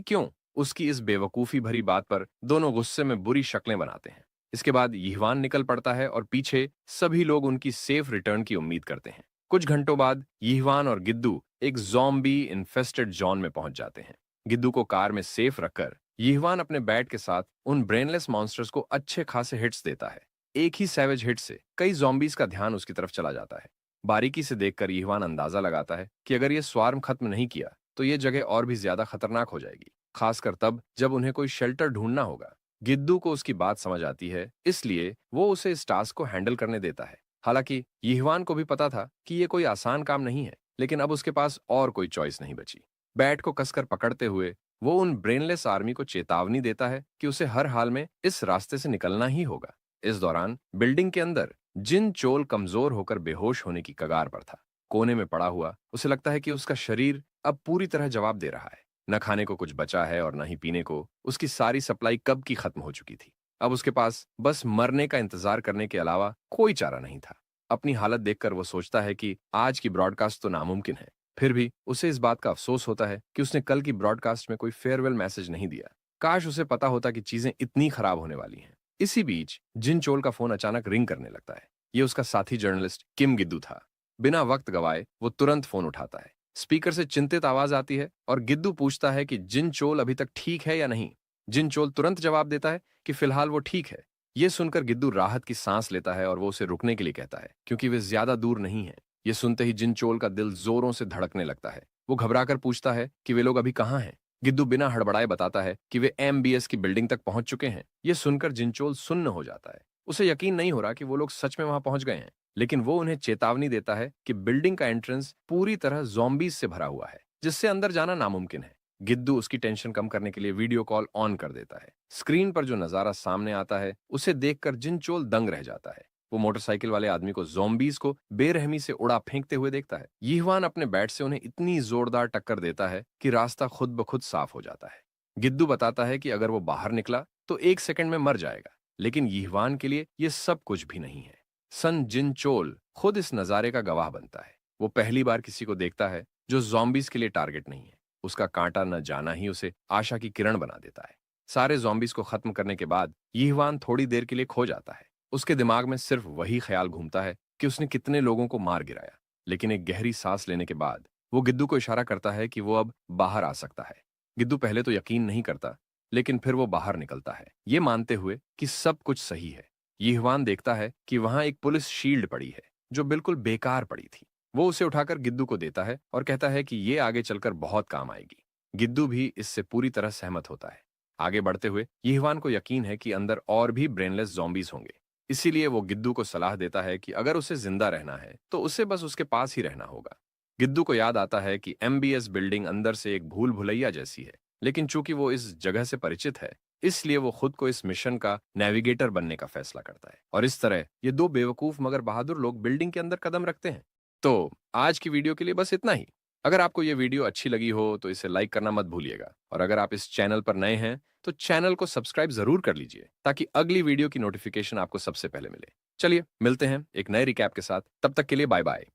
क्यों। उसकी इस बेवकूफी भरी बात पर दोनों गुस्से में बुरी शक्लें बनाते हैं। इसके बाद यीहवान निकल पड़ता है और पीछे सभी लोग उनकी सेफ रिटर्न की उम्मीद करते हैं। कुछ घंटों बाद यीहवान और गिद्दू एक ज़ॉम्बी इन्फेस्टेड जॉन में पहुंच जाते हैं। गिद्दू को कार में सेफ रखकर यीहवान अपने बैट के साथ उन ब्रेनलेस मॉन्स्टर्स को अच्छे खासे हिट्स देता है। एक ही सैवेज हिट से कई ज़ॉम्बीज का ध्यान उसकी तरफ चला जाता है। बारीकी से देखकर यीहवान अंदाजा लगाता है कि अगर ये स्वार्म खत्म नहीं किया तो ये जगह और भी ज्यादा खतरनाक हो जाएगी, खासकर तब जब उन्हें कोई शेल्टर ढूंढना होगा। गिद्दू को उसकी बात समझ आती है, इसलिए वो उसे इस टास्क को हैंडल करने देता है। हालांकि यीहवान को भी पता था कि ये कोई आसान काम नहीं है, लेकिन अब उसके पास और कोई चॉइस नहीं बची। बैट को कसकर पकड़ते हुए वो उन ब्रेनलेस आर्मी को चेतावनी देता है कि उसे हर हाल में इस रास्ते से निकलना ही होगा। इस दौरान बिल्डिंग के अंदर जिन चोल कमजोर होकर बेहोश होने की कगार पर था। कोने में पड़ा हुआ उसे लगता है कि उसका शरीर अब पूरी तरह जवाब दे रहा है। न खाने को कुछ बचा है और न ही पीने को। उसकी सारी सप्लाई कब की खत्म हो चुकी थी। अब उसके पास बस मरने का इंतजार करने के अलावा कोई चारा नहीं था। अपनी हालत देखकर वो सोचता है कि आज की ब्रॉडकास्ट तो नामुमकिन है। फिर भी उसे इस बात का अफसोस होता है कि उसने कल की ब्रॉडकास्ट में कोई फेयरवेल मैसेज नहीं दिया। काश उसे पता होता कि चीजें इतनी खराब होने वाली हैं। इसी बीच जिन चोल का फोन अचानक रिंग करने लगता है। ये उसका साथी जर्नलिस्ट किम गिद्दू था। बिना वक्त गवाए वो तुरंत फोन उठाता है। स्पीकर से चिंतित आवाज आती है और गिद्दू पूछता है कि जिन चोल अभी तक ठीक है या नहीं। जिन चोल तुरंत जवाब देता है कि फिलहाल वो ठीक है। ये सुनकर गिद्दू राहत की सांस लेता है और वो उसे रुकने के लिए कहता है, क्योंकि वे ज्यादा दूर नहीं है। ये सुनते ही जिन चोल का दिल जोरों से धड़कने लगता है। वो घबराकर पूछता है कि वे लोग अभी कहाँ हैं। गिद्दू बिना हड़बड़ाए बताता है कि वे MBS की बिल्डिंग तक पहुंच चुके हैं। ये सुनकर जिनचोल सुन्न हो जाता है। उसे यकीन नहीं हो रहा कि वो लोग सच में वहां पहुंच गए हैं, लेकिन वो उन्हें चेतावनी देता है कि बिल्डिंग का एंट्रेंस पूरी तरह ज़ॉम्बीज से भरा हुआ है, जिससे अंदर जाना नामुमकिन है। गिद्दू उसकी टेंशन कम करने के लिए वीडियो कॉल ऑन कर देता है। स्क्रीन पर जो नजारा सामने आता है उसे देखकर जिनचोल दंग रह जाता है। वो मोटरसाइकिल वाले आदमी को ज़ॉम्बीज को बेरहमी से उड़ा फेंकते हुए देखता है। यीहवान अपने बैट से उन्हें इतनी जोरदार टक्कर देता है कि रास्ता खुद ब खुद साफ हो जाता है। गिद्दू बताता है कि अगर वो बाहर निकला तो 1 सेकंड में मर जाएगा, लेकिन यीहवान के लिए ये सब कुछ भी नहीं है। सन जिन चोल खुद इस नजारे का गवाह बनता है। वो पहली बार किसी को देखता है जो ज़ॉम्बीज के लिए टारगेट नहीं है। उसका कांटा न जाना ही उसे आशा की किरण बना देता है। सारे ज़ॉम्बीज को खत्म करने के बाद यीहवान थोड़ी देर के लिए खो जाता है। उसके दिमाग में सिर्फ वही ख्याल घूमता है कि उसने कितने लोगों को मार गिराया। लेकिन एक गहरी सांस लेने के बाद वो गिद्दू को इशारा करता है कि वो अब बाहर आ सकता है। गिद्दू पहले तो यकीन नहीं करता, लेकिन फिर वो बाहर निकलता है, ये मानते हुए कि सब कुछ सही है। यीहवान देखता है कि वहां एक पुलिस शील्ड पड़ी है, जो बिल्कुल बेकार पड़ी थी। वो उसे उठाकर गिद्दू को देता है और कहता है कि ये आगे चलकर बहुत काम आएगी। गिद्दू भी इससे पूरी तरह सहमत होता है। आगे बढ़ते हुए यीहवान को यकीन है कि अंदर और भी ब्रेनलेस ज़ॉम्बीज़ होंगे। इसीलिए वो गिद्दू को सलाह देता है कि अगर उसे जिंदा रहना है, तो उसे बस उसके पास ही रहना होगा। गिद्दू को याद आता है कि एमबीएस बिल्डिंग अंदर से एक भूल भुलैया जैसी है, लेकिन चूंकि वो इस जगह से परिचित है, इसलिए वो खुद को इस मिशन का नेविगेटर बनने का फैसला करता है। और इस तरह ये दो बेवकूफ मगर बहादुर लोग बिल्डिंग के अंदर कदम रखते हैं। तो आज की वीडियो के लिए बस इतना ही। अगर आपको ये वीडियो अच्छी लगी हो तो इसे लाइक करना मत भूलिएगा, और अगर आप इस चैनल पर नए हैं तो चैनल को सब्सक्राइब जरूर कर लीजिए, ताकि अगली वीडियो की नोटिफिकेशन आपको सबसे पहले मिले। चलिए मिलते हैं एक नए रिकैप के साथ, तब तक के लिए बाय बाय।